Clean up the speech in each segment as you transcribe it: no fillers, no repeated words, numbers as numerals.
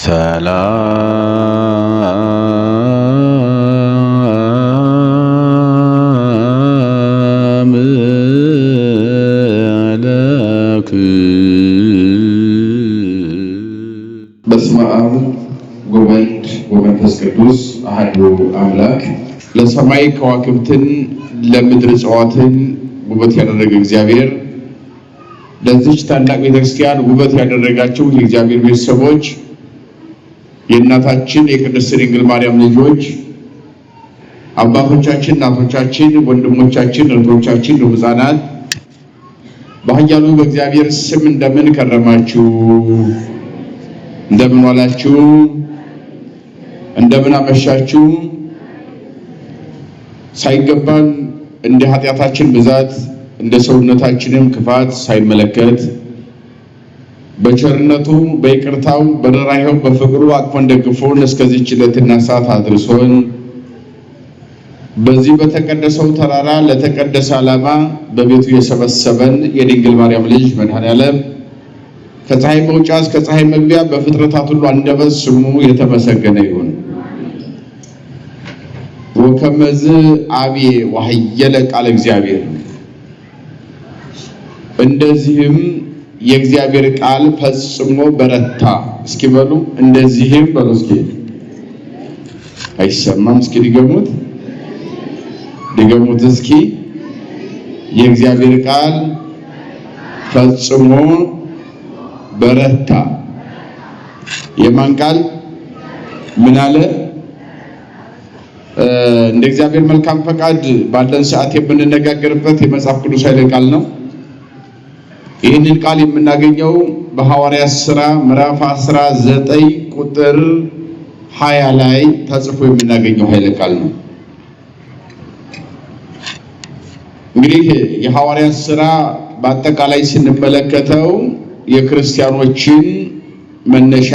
ሰላም ለክ በስመ አብ ወወልድ ወመንፈስ ቅዱስ አሐዱ አምላክ። ለሰማይ ከዋክብትን ለምድር እጽዋትን ውበት ያደረገ እግዚአብሔር ለዚች ታላቅ ቤተክርስቲያን ውበት ያደረጋቸው የእግዚአብሔር ቤተሰቦች የእናታችን የቅድስት ድንግል ማርያም ልጆች አባቶቻችን፣ እናቶቻችን፣ ወንድሞቻችን፣ እህቶቻችን፣ ሕፃናት በኃያሉ በእግዚአብሔር ስም እንደምን ከረማችሁ? እንደምን ዋላችሁ? እንደምን አመሻችሁ? ሳይገባን እንደ ኃጢአታችን ብዛት እንደ ሰውነታችንም ክፋት ሳይመለከት በቸርነቱ በይቅርታው በደራይው በፍቅሩ አቅፎን ደግፎን እስከዚህች ዕለትና ሰዓት አድርሶን በዚህ በተቀደሰው ተራራ ለተቀደሰ ዓላማ በቤቱ የሰበሰበን የድንግል ማርያም ልጅ መድኃኔዓለም ከፀሐይ መውጫ እስከ ፀሐይ መግቢያ በፍጥረታት ሁሉ አንደበት ስሙ የተመሰገነ ይሁን። ወከመዝ አብየ ወኃየለ ቃለ እግዚአብሔር፣ እንደዚህም የእግዚአብሔር ቃል ፈጽሞ በረታ። እስኪ በሉ እንደዚህም በሉ። እስኪ አይሰማም? እስኪ ድገሙት እስኪ። የእግዚአብሔር ቃል ፈጽሞ በረታ። የማን ቃል? ምን አለ? እንደ እግዚአብሔር መልካም ፈቃድ ባለን ሰዓት የምንነጋገርበት የመጽሐፍ ቅዱስ ኃይለ ቃል ነው። ይህንን ቃል የምናገኘው በሐዋርያት ሥራ ምዕራፍ 19 ቁጥር 20 ላይ ተጽፎ የምናገኘው ኃይለ ቃል ነው። እንግዲህ የሐዋርያት ሥራ በአጠቃላይ ስንመለከተው የክርስቲያኖችን መነሻ፣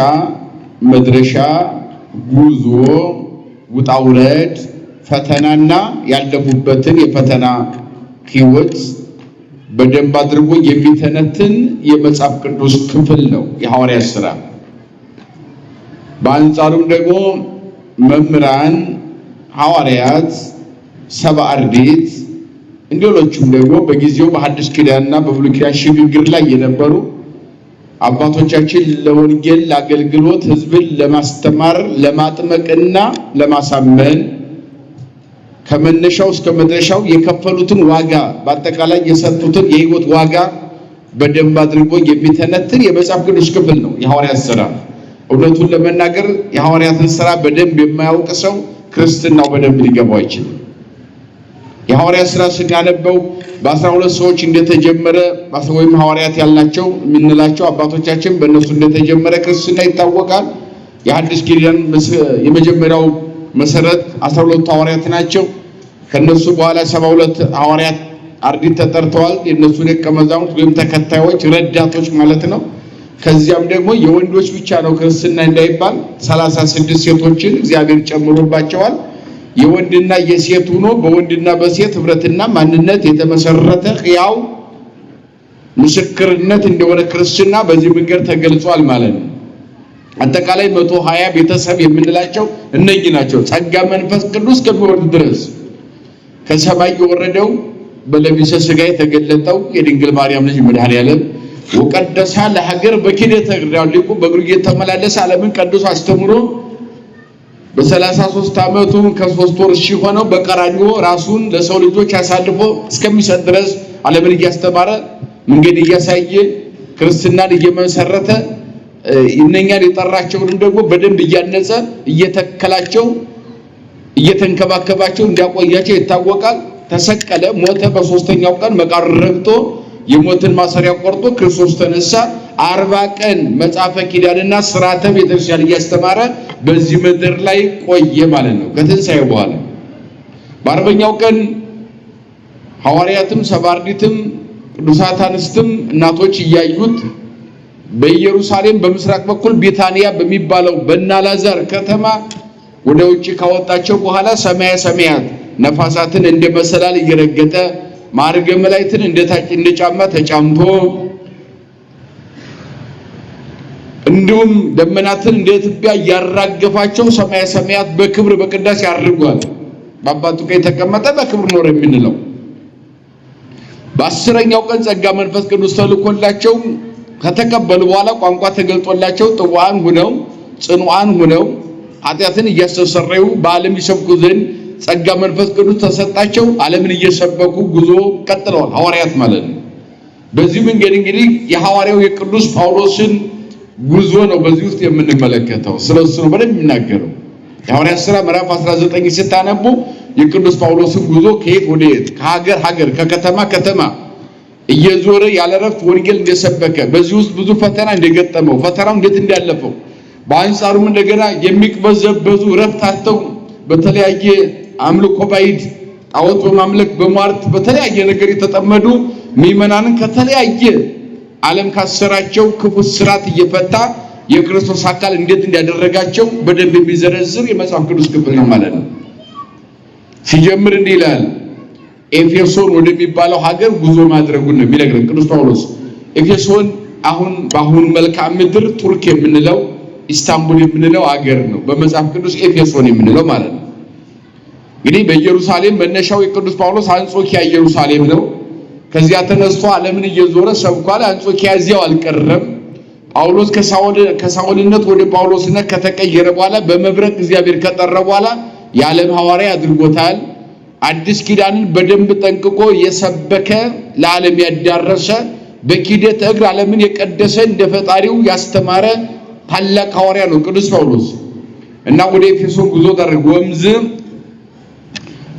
መድረሻ፣ ጉዞ፣ ውጣ ውረድ፣ ፈተናና ያለፉበትን የፈተና ሕይወት በደንብ አድርጎ የሚተነትን የመጽሐፍ ቅዱስ ክፍል ነው የሐዋርያት ሥራ። በአንጻሩም ደግሞ መምህራን፣ ሐዋርያት፣ ሰብዓ አርድእት እንዲሎቹም ደግሞ በጊዜው በሐዲስ ኪዳንና በብሉይ ኪዳን ሽግግር ላይ የነበሩ አባቶቻችን ለወንጌል ለአገልግሎት ሕዝብን ለማስተማር ለማጥመቅና ለማሳመን ከመነሻው እስከ መድረሻው የከፈሉትን ዋጋ በአጠቃላይ የሰጡትን የሕይወት ዋጋ በደንብ አድርጎ የሚተነትን የመጽሐፍ ቅዱስ ክፍል ነው የሐዋርያት ሥራ። እውነቱን ለመናገር የሐዋርያትን ሥራ በደንብ የማያውቅ ሰው ክርስትናው በደንብ ሊገባው አይችልም። የሐዋርያት ሥራ ስናነበው በ12 ሰዎች እንደተጀመረ ወይም ሐዋርያት ያልናቸው የምንላቸው አባቶቻችን በእነሱ እንደተጀመረ ክርስትና ይታወቃል። የሐዲስ ኪዳን የመጀመሪያው መሰረት 12 ሐዋርያት ናቸው። ከነሱ በኋላ 72 ሐዋርያት አርድእት ተጠርተዋል። የነሱ ደቀ መዛሙርት ወይም ተከታዮች ረዳቶች ማለት ነው። ከዚያም ደግሞ የወንዶች ብቻ ነው ክርስትና እንዳይባል 36 ሴቶችን እግዚአብሔር ጨምሮባቸዋል። የወንድና የሴት ሆኖ በወንድና በሴት ህብረትና ማንነት የተመሰረተ ሕያው ምስክርነት እንደሆነ ክርስትና በዚህ መንገድ ተገልጿል ማለት ነው። አጠቃላይ 120 ቤተሰብ የምንላቸው እነኚህ ናቸው። ጸጋ መንፈስ ቅዱስ ከሚወርድ ድረስ ከሰማይ የወረደው በለቢሰ ሥጋ የተገለጠው የድንግል ማርያም ልጅ መድኃኔዓለም ወቀደሳ ለሀገር በኪደተ ሊቁ በእግሩ እየተመላለሰ ዓለምን ቀድሶ አስተምሮ በ33 ዓመቱ ከ3 ወር ሆነው በቀራንዮ ራሱን ለሰው ልጆች አሳልፎ እስከሚሰጥ ድረስ ዓለምን እያስተማረ መንገድ እያሳየ ክርስትናን እየመሰረተ እነኛን የጠራቸውን ደግሞ በደንብ እያነጸ እየተከላቸው እየተንከባከባቸው እንዲያቆያቸው ይታወቃል። ተሰቀለ፣ ሞተ። በ3ኛው ቀን መቃብር ረግጦ የሞትን ማሰሪያ ቆርጦ ክርስቶስ ተነሳ። 40 ቀን መጽሐፈ ኪዳንና ሥርዓተ ቤተክርስቲያን እያስተማረ በዚህ ምድር ላይ ቆየ ማለት ነው። ከትንሣኤ በኋላ በ40ኛው ቀን ሐዋርያትም ሰብዓ አርድእትም ቅዱሳት አንስትም እናቶች እያዩት በኢየሩሳሌም በምስራቅ በኩል ቢታንያ በሚባለው በአልዓዛር ከተማ ወደ ውጭ ካወጣቸው በኋላ ሰማየ ሰማያት ነፋሳትን እንደ መሰላል እየረገጠ ማዕርገ መላእክትን እንደ ጫማ ተጫምቶ እንዲሁም ደመናትን እንደ ትቢያ ያራገፋቸው ሰማየ ሰማያት በክብር በቅዳሴ ያርጓል። በአባቱ ቀኝ ተቀመጠ በክብር ኖረ የምንለው በ10ኛው ቀን ጸጋ መንፈስ ቅዱስ ተልኮላቸው ከተቀበሉ በኋላ ቋንቋ ተገልጦላቸው ጥዋን ሆነው ጽኑዓን ሆነው ኃጢአትን እያስተሰረዩ በዓለም ይሰብኩ ዘንድ ጸጋ መንፈስ ቅዱስ ተሰጣቸው። ዓለምን እየሰበኩ ጉዞ ቀጥለዋል ሐዋርያት ማለት ነው። በዚህ መንገድ እንግዲህ የሐዋርያው የቅዱስ ጳውሎስን ጉዞ ነው በዚህ ውስጥ የምንመለከተው። ስለሱ ነው በደንብ የሚናገረው። የሐዋርያት ሥራ ምዕራፍ 19 ሲታነቡ የቅዱስ ጳውሎስን ጉዞ ከየት ወደ የት ከሀገር ሀገር ከከተማ ከተማ እየዞረ ያለ ረፍት ወንጌል እንደሰበከ በዚህ ውስጥ ብዙ ፈተና እንደገጠመው ፈተናው እንዴት እንዳለፈው በአንጻሩም እንደገና የሚቅበዘበዙ ረፍት አጥተው በተለያየ አምልኮ ባዕድ ጣዖት በማምለክ በሟርት በተለያየ ነገር የተጠመዱ ምእመናንን ከተለያየ ዓለም ካሰራቸው ክፉ ስራት እየፈታ የክርስቶስ አካል እንዴት እንዲያደረጋቸው በደንብ የሚዘረዝር የመጽሐፍ ቅዱስ ክፍል ነው ማለት ነው። ሲጀምር እንዲህ ይላል። ኤፌሶን ወደሚባለው ሀገር ጉዞ ማድረጉን ነው የሚነግረን ቅዱስ ጳውሎስ። ኤፌሶን አሁን በአሁኑ መልክዓ ምድር ቱርክ የምንለው ኢስታንቡል የምንለው ሀገር ነው በመጽሐፍ ቅዱስ ኤፌሶን የምንለው ማለት ነው። እንግዲህ በኢየሩሳሌም መነሻው የቅዱስ ጳውሎስ አንጾኪያ ኢየሩሳሌም ነው። ከዚያ ተነስቶ ዓለምን እየዞረ ሰብኳል። አንጾኪያ እዚያው አልቀረም። ጳውሎስ ከሳውልነት ወደ ጳውሎስነት ከተቀየረ በኋላ በመብረቅ እግዚአብሔር ከጠራ በኋላ የዓለም ሐዋርያ አድርጎታል። አዲስ ኪዳንን በደንብ ጠንቅቆ የሰበከ ለዓለም ያዳረሰ በኪደት እግር ዓለምን የቀደሰ እንደ ፈጣሪው ያስተማረ ታላቅ ሐዋርያ ነው ቅዱስ ጳውሎስ እና ወደ ኤፌሶን ጉዞ አደረገ። ወምዝ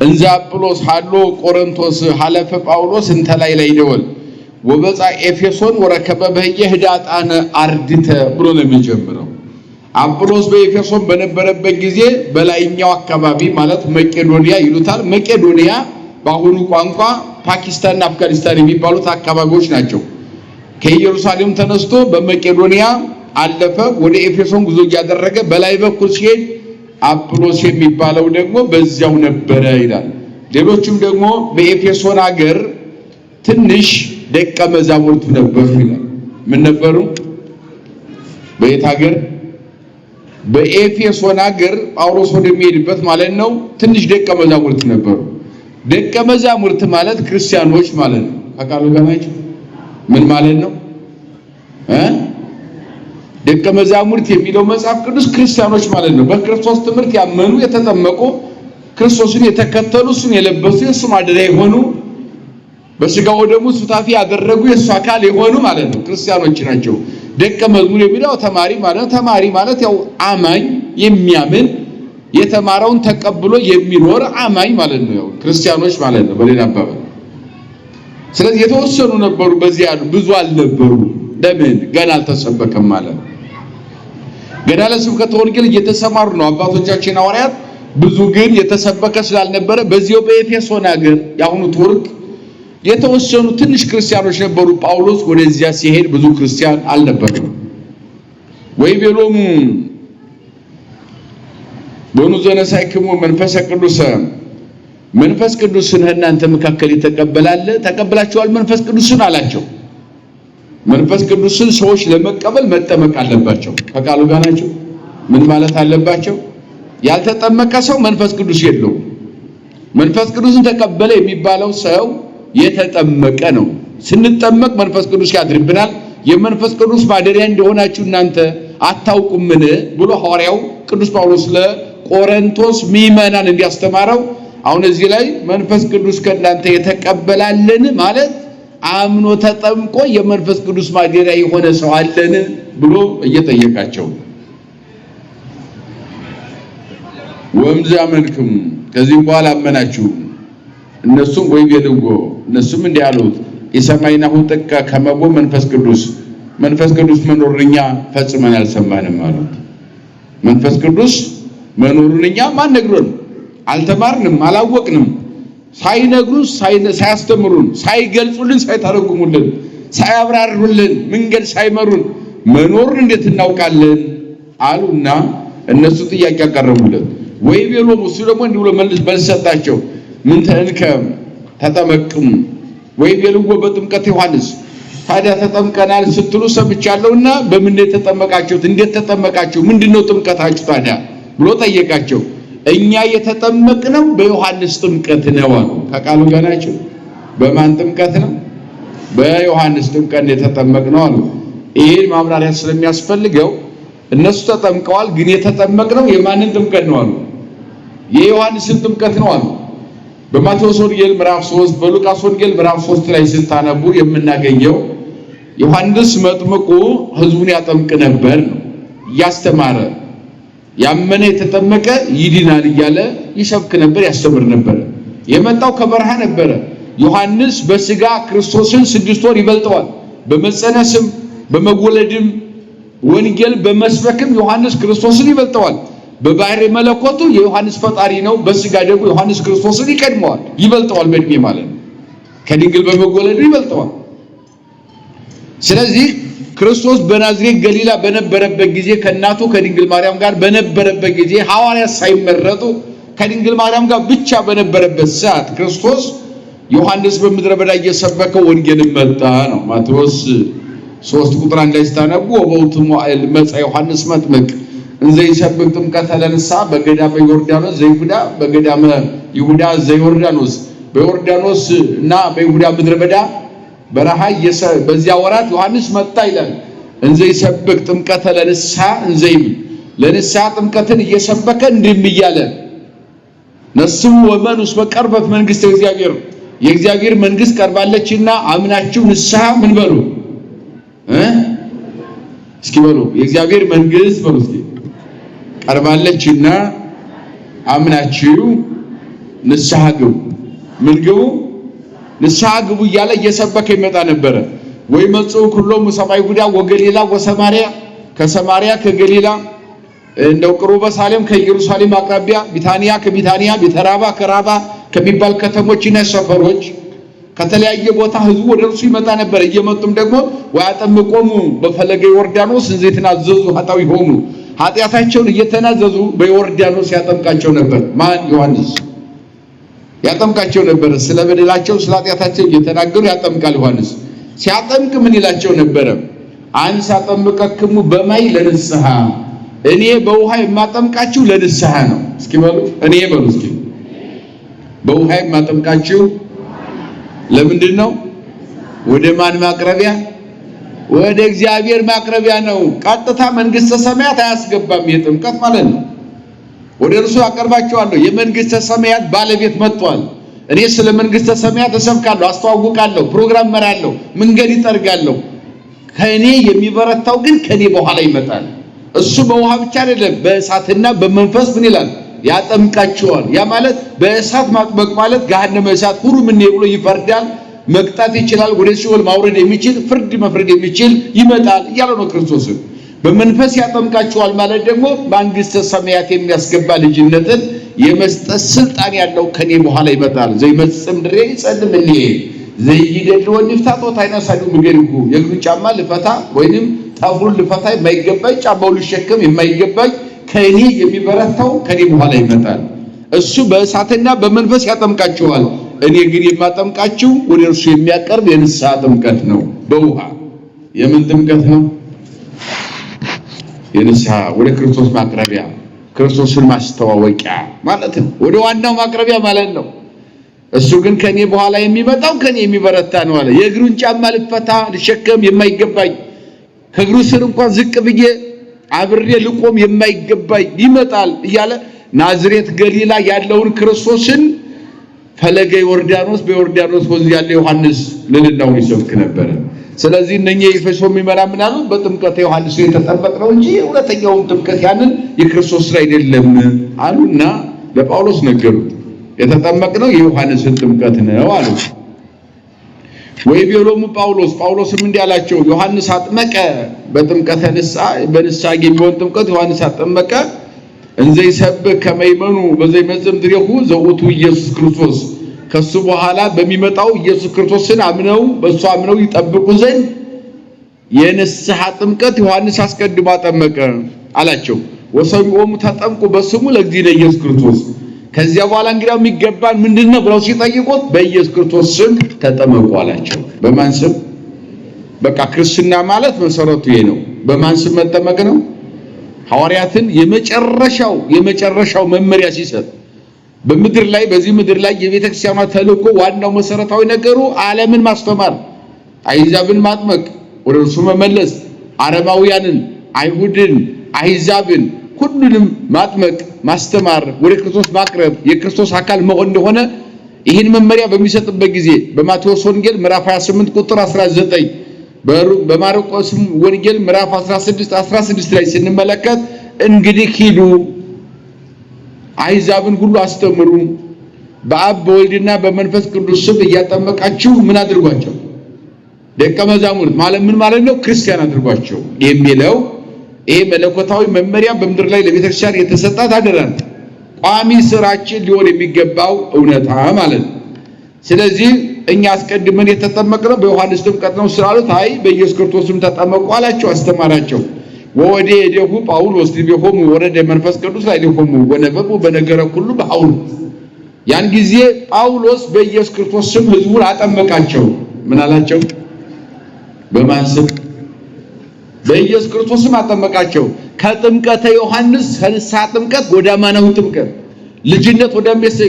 እንዛ አጵሎስ ሃሎ ቆሮንቶስ ሐለፈ ጳውሎስ እንተላይ ላይ ደወል ወበጻ ኤፌሶን ወረከበ በየ ህዳጣነ አርድተ ብሎ ነው የሚጀምረው። አጵሎስ በኤፌሶን በነበረበት ጊዜ በላይኛው አካባቢ ማለት መቄዶንያ ይሉታል። መቄዶንያ በአሁኑ ቋንቋ ፓኪስታንና አፍጋኒስታን የሚባሉት አካባቢዎች ናቸው። ከኢየሩሳሌም ተነስቶ በመቄዶንያ አለፈ። ወደ ኤፌሶን ጉዞ ያደረገ በላይ በኩል ሲሄድ አጵሎስ የሚባለው ደግሞ በዚያው ነበረ ይላል። ሌሎችም ደግሞ በኤፌሶን ሀገር ትንሽ ደቀ መዛሙርቱ ነበሩ ይላል። ምን ነበሩ? በየት ሀገር? በኤፌሶን ሀገር ጳውሎስ ወደሚሄድበት ማለት ነው። ትንሽ ደቀ መዛሙርት ነበሩ። ደቀ መዛሙርት ማለት ክርስቲያኖች ማለት ነው። ከቃሉ ጋር ናቸው። ምን ማለት ነው? ደቀ መዛሙርት የሚለው መጽሐፍ ቅዱስ ክርስቲያኖች ማለት ነው። በክርስቶስ ትምህርት ያመኑ የተጠመቁ ክርስቶስን የተከተሉ እሱን የለበሱ የእሱ ማደሪያ የሆኑ በስጋው ደሙ ሱታፊ ያደረጉ የእሱ አካል የሆኑ ማለት ነው ክርስቲያኖች ናቸው። ደቀ መዝሙር የሚለው ተማሪ ማለት ነው። ተማሪ ማለት ያው አማኝ የሚያምን የተማረውን ተቀብሎ የሚኖር አማኝ ማለት ነው። ያው ክርስቲያኖች ማለት ነው በሌላ አባባል። ስለዚህ የተወሰኑ ነበሩ በዚህ ያሉ ብዙ አልነበሩ። ለምን? ገና አልተሰበከም ማለት ነው። ገና ለስብከተ ወንጌል እየተሰማሩ ነው አባቶቻችን ሐዋርያት። ብዙ ግን የተሰበከ ስላልነበረ በዚያው በኤፌሶን ሀገር ያሁኑ ቱርክ የተወሰኑ ትንሽ ክርስቲያኖች ነበሩ። ጳውሎስ ወደዚያ ሲሄድ ብዙ ክርስቲያን አልነበረም። ወይ ቤሎሙ በኑ ዘነሳይክሙ መንፈስ ቅዱስ መንፈስ ቅዱስን እናንተ መካከል የተቀበላለ ተቀበላችኋል መንፈስ ቅዱስን አላቸው። መንፈስ ቅዱስን ሰዎች ለመቀበል መጠመቅ አለባቸው። ከቃሉ ጋር ናቸው። ምን ማለት አለባቸው? ያልተጠመቀ ሰው መንፈስ ቅዱስ የለውም። መንፈስ ቅዱስን ተቀበለ የሚባለው ሰው የተጠመቀ ነው። ስንጠመቅ መንፈስ ቅዱስ ያድርብናል። የመንፈስ ቅዱስ ማደሪያ እንደሆናችሁ እናንተ አታውቁምን ብሎ ሐዋርያው ቅዱስ ጳውሎስ ለቆሮንቶስ ምእመናን እንዲያስተማረው አሁን እዚህ ላይ መንፈስ ቅዱስ ከእናንተ የተቀበላለን ማለት አምኖ ተጠምቆ የመንፈስ ቅዱስ ማደሪያ የሆነ ሰው አለን ብሎ እየጠየቃቸው ወምዛ መልክም ከዚህ በኋላ አመናችሁ እነሱም ወይ የልጎ እነሱም እንዲህ አሉት የሰማይናሁ ጥቀ ከመጎ መንፈስ ቅዱስ መኖርኛ ፈጽመን አልሰማንም አሉት። መንፈስ ቅዱስ መኖርኛ ማን ነግሮን? አልተማርንም፣ አላወቅንም። ሳይነግሩን ሳያስተምሩን ሳይገልጹልን ሳይተረጉሙልን ሳያብራሩልን መንገድ ሳይመሩን መኖርን እንዴት እናውቃለን አሉና እነሱ ጥያቄ ያቀረቡለት። ወይ ቤሎም እሱ ደግሞ እንዲህ ብሎ መልስ ሰጣቸው። ምን ተንከ ተጠመቅም ወይ ቤልዎ በጥምቀት ዮሐንስ ታዲያ ተጠምቀናል ስትሉ ሰምቻለሁና በምን ተጠመቃችሁት? እንዴት ተጠመቃችሁ? ምንድነው ጥምቀታችሁ ታዲያ ብሎ ጠየቃቸው። እኛ የተጠመቅነው በዮሐንስ ጥምቀት ነው አሉ። ከቃሉ ጋር ናቸው። በማን ጥምቀት ነው? በዮሐንስ ጥምቀት የተጠመቅነው አሉ። ይሄን ማብራሪያ ስለሚያስፈልገው እነሱ ተጠምቀዋል፣ ግን የተጠመቅነው የማንን ጥምቀት ነው አሉ? የዮሐንስን ጥምቀት ነው አሉ። በማቴዎስ ወንጌል ምዕራፍ 3 በሉቃስ ወንጌል ምዕራፍ 3 ላይ ስታነቡ የምናገኘው ዮሐንስ መጥምቁ ሕዝቡን ያጠምቅ ነበር ነው ያስተማረ። ያመነ የተጠመቀ ይድናል እያለ ይሰብክ ነበር፣ ያስተምር ነበር። የመጣው ከበረሃ ነበር። ዮሐንስ በስጋ ክርስቶስን 6 ወር ይበልጠዋል። በመጸነስም በመወለድም ወንጌል በመስበክም ዮሐንስ ክርስቶስን ይበልጠዋል። በባህሪ መለኮቱ የዮሐንስ ፈጣሪ ነው። በስጋ ደግሞ ዮሐንስ ክርስቶስን ይቀድመዋል፣ ይበልጠዋል በእድሜ ማለት ነው። ከድንግል በመወለዱ ይበልጠዋል። ስለዚህ ክርስቶስ በናዝሬት ገሊላ በነበረበት ጊዜ ከእናቱ ከድንግል ማርያም ጋር በነበረበት ጊዜ ሐዋርያት ሳይመረጡ ከድንግል ማርያም ጋር ብቻ በነበረበት ሰዓት ክርስቶስ ዮሐንስ በምድረ በዳ እየሰበከ ወንጌልን መጣ ነው። ማቴዎስ 3 ቁጥር 1 ላይ ስታነቡ ወበውቱ ሞዓል መጻ ዮሐንስ መጥምቅ እንዘ ይሰብክ ጥምቀተ ለንስሐ በገዳመ ዮርዳኖስ ዘይሁዳ በገዳመ ይሁዳ ዘይዮርዳኖስ በዮርዳኖስ እና በይሁዳ ምድረ በዳ በረሃ በዚያ ወራት ዮሐንስ መጣ ይላል። እንዘ ይሰብክ ጥምቀተ ለንስሐ እንዘ ይብል ለንስሐ ጥምቀትን እየሰበከ እንዲህ እያለ ነስሙ ወመኑስ በቀርበት መንግስተ እግዚአብሔር የእግዚአብሔር መንግስት ቀርባለችና አምናችሁ ንስሐ ምን በሉ እስኪ በሉ የእግዚአብሔር መንግስት በሉ እስኪ ቀርባለችና አምናችሁ ንስሐ ግቡ። ምን ግቡ? ንስሐ ግቡ እያለ እየሰበከ ይመጣ ነበረ። ወይ መጽኡ ኩሎም ሰማይ ይሁዳ ወገሊላ ወሰማርያ ከሰማርያ ከገሊላ እንደው ቅሩበ ሳሌም ከኢየሩሳሌም አቅራቢያ ቢታንያ ከቢታንያ ቢተራባ ከራባ ከሚባል ከተሞችና ሰፈሮች ከተለያየ ቦታ ህዝቡ ወደ እርሱ ይመጣ ነበር። እየመጡም ደግሞ ወያጠምቆሙ በፈለገ ዮርዳኖስ እንዘ ይተናዘዙ ኃጣውኢሆሙ ኃጢአታቸውን እየተናዘዙ በዮርዳኖስ ያጠምቃቸው ነበር። ማን? ዮሐንስ ያጠምቃቸው ነበር። ስለ በደላቸው ስለ ኃጢአታቸው እየተናገሩ ያጠምቃል ዮሐንስ። ሲያጠምቅ ምን ይላቸው ነበር? አንስ አጠምቀክሙ በማይ ለንስሐ እኔ በውሃ የማጠምቃችሁ ለንስሐ ነው። እስኪ በሉ እኔ በሉ እስኪ በውሃ የማጠምቃችሁ ለምንድን ነው? ወደ ማን ማቅረቢያ? ወደ እግዚአብሔር ማቅረቢያ ነው። ቀጥታ መንግስተ ሰማያት አያስገባም የጥምቀት ማለት ነው። ወደ እርሱ አቀርባቸዋለሁ። የመንግስተ ሰማያት ባለቤት መጥቷል። እኔ ስለ መንግስተ ሰማያት እሰብካለሁ፣ አስተዋውቃለሁ፣ ፕሮግራም መራለሁ፣ መንገድ ይጠርጋለሁ። ከኔ የሚበረታው ግን ከኔ በኋላ ይመጣል። እሱ በውሃ ብቻ አይደለም በእሳትና በመንፈስ ምን ይላል? ያጠምቃቸዋል። ያ ማለት በእሳት ማጥመቅ ማለት ገሃነመ እሳት ሁሉ ምን ብሎ ይፈርዳል፣ መቅጣት ይችላል፣ ወደ ሲኦል ማውረድ የሚችል ፍርድ መፍረድ የሚችል ይመጣል እያለ ነው ክርስቶስ። በመንፈስ ያጠምቃቸዋል ማለት ደግሞ መንግስተ ሰማያት የሚያስገባ ልጅነትን የመስጠት ስልጣን ያለው ከኔ በኋላ ይመጣል። ዘይመጽም ድሬ ይጸልምኒ ዘይይደል ወንፍታቶ ታይናሳዱ ምገርኩ የእግሩ ጫማ ልፈታ ወይንም ጠፍሩን ልፈታ የማይገባኝ ጫማው ልሸከም የማይገባኝ ከኔ የሚበረታው ከኔ በኋላ ይመጣል። እሱ በእሳትና በመንፈስ ያጠምቃቸዋል። እኔ ግን የማጠምቃችሁ ወደ እርሱ የሚያቀርብ የንስሐ ጥምቀት ነው። በውሃ የምን ጥምቀት ነው? የንስሐ ወደ ክርስቶስ ማቅረቢያ፣ ክርስቶስን ማስተዋወቂያ ማለት ነው። ወደ ዋናው ማቅረቢያ ማለት ነው። እሱ ግን ከኔ በኋላ የሚመጣው ከኔ የሚበረታ ነው አለ። የእግሩን ጫማ ልፈታ ልሸከም የማይገባኝ ከእግሩ ስር እንኳን ዝቅ ብዬ አብሬ ልቆም የማይገባኝ ይመጣል እያለ ናዝሬት ገሊላ ያለውን ክርስቶስን ፈለገ ዮርዳኖስ በዮርዳኖስ ወንዝ ያለ ዮሐንስ ልልናውን ይሰብክ ነበር። ስለዚህ እነኛ ኤፌሶን የሚመራምናሉ በጥምቀተ ዮሐንስ የተጠመቅነው እንጂ እውነተኛውን ጥምቀት ያንን የክርስቶስ ስራ አይደለም አሉና ለጳውሎስ ነገሩት። የተጠመቅነው የዮሐንስን ጥምቀት ነው አሉ። ወይ ቢሎሙ ጳውሎስም እንዲህ አላቸው፣ ዮሐንስ አጥመቀ በጥምቀተ ንስሐ በንስሐ የሚሆን ጥምቀት ዮሐንስ አጠመቀ እንዘ ይሰብክ ከመ ይመኑ በዘይመጽእ እምድሬሁ ዘውቱ ኢየሱስ ክርስቶስ ከሱ በኋላ በሚመጣው ኢየሱስ ክርስቶስን አምነው በሱ አምነው ይጠብቁ ዘንድ የንስሐ ጥምቀት ዮሐንስ አስቀድሞ አጠመቀ አላቸው። ወሰሚዖሙ ተጠምቁ በስሙ ለእግዚእነ ኢየሱስ ክርስቶስ ከዚያ በኋላ እንግዲያው የሚገባን ምንድነው ብለው ሲጠይቁት በኢየሱስ ክርስቶስ ስም ተጠመቁ አላቸው። በማን ስም? በቃ ክርስትና ማለት መሰረቱ ይሄ ነው። በማን ስም መጠመቅ ነው? ሐዋርያትን የመጨረሻው መመሪያ ሲሰጥ በምድር ላይ በዚህ ምድር ላይ የቤተክርስቲያኗ ተልእኮ ዋናው መሰረታዊ ነገሩ ዓለምን ማስተማር፣ አሕዛብን ማጥመቅ፣ ወደ እርሱ መመለስ፣ አረማውያንን፣ አይሁድን፣ አሕዛብን ሁሉንም ማጥመቅ፣ ማስተማር፣ ወደ ክርስቶስ ማቅረብ፣ የክርስቶስ አካል መሆን እንደሆነ ይህን መመሪያ በሚሰጥበት ጊዜ በማቴዎስ ወንጌል ምዕራፍ 28 ቁጥር 19 በማርቆስ ወንጌል ምዕራፍ 16 ላይ ስንመለከት እንግዲህ ሂዱ አሕዛብን ሁሉ አስተምሩ በአብ በወልድና በመንፈስ ቅዱስ ስም እያጠመቃችሁ ምን አድርጓቸው? ደቀ መዛሙርት ማለት ምን ማለት ነው? ክርስቲያን አድርጓቸው የሚለው ይሄ መለኮታዊ መመሪያ በምድር ላይ ለቤተክርስቲያን የተሰጣት አደራ ነው። ቋሚ ስራችን ሊሆን የሚገባው እውነታ ማለት ነው። ስለዚህ እኛ አስቀድመን የተጠመቅነው በዮሐንስ ጥምቀት ነው ስላሉት አይ በኢየሱስ ክርስቶስም ተጠመቁ አላቸው፣ አስተማራቸው። ወወዴ የደሁ ጳውሎስ ዲቤሆሙ ወረደ መንፈስ ቅዱስ ላይ ሊሆሙ ወነበቡ በነገረ ሁሉ በሐውል ያን ጊዜ ጳውሎስ በኢየሱስ ክርስቶስ ስም ሕዝቡን አጠመቃቸው። ምን አላቸው? በማን ስም? በኢየሱስ ክርስቶስ ስም አጠመቃቸው። ከጥምቀተ ዮሐንስ ከንስሐ ጥምቀት ወደ አማናዊ ጥምቀት ልጅነት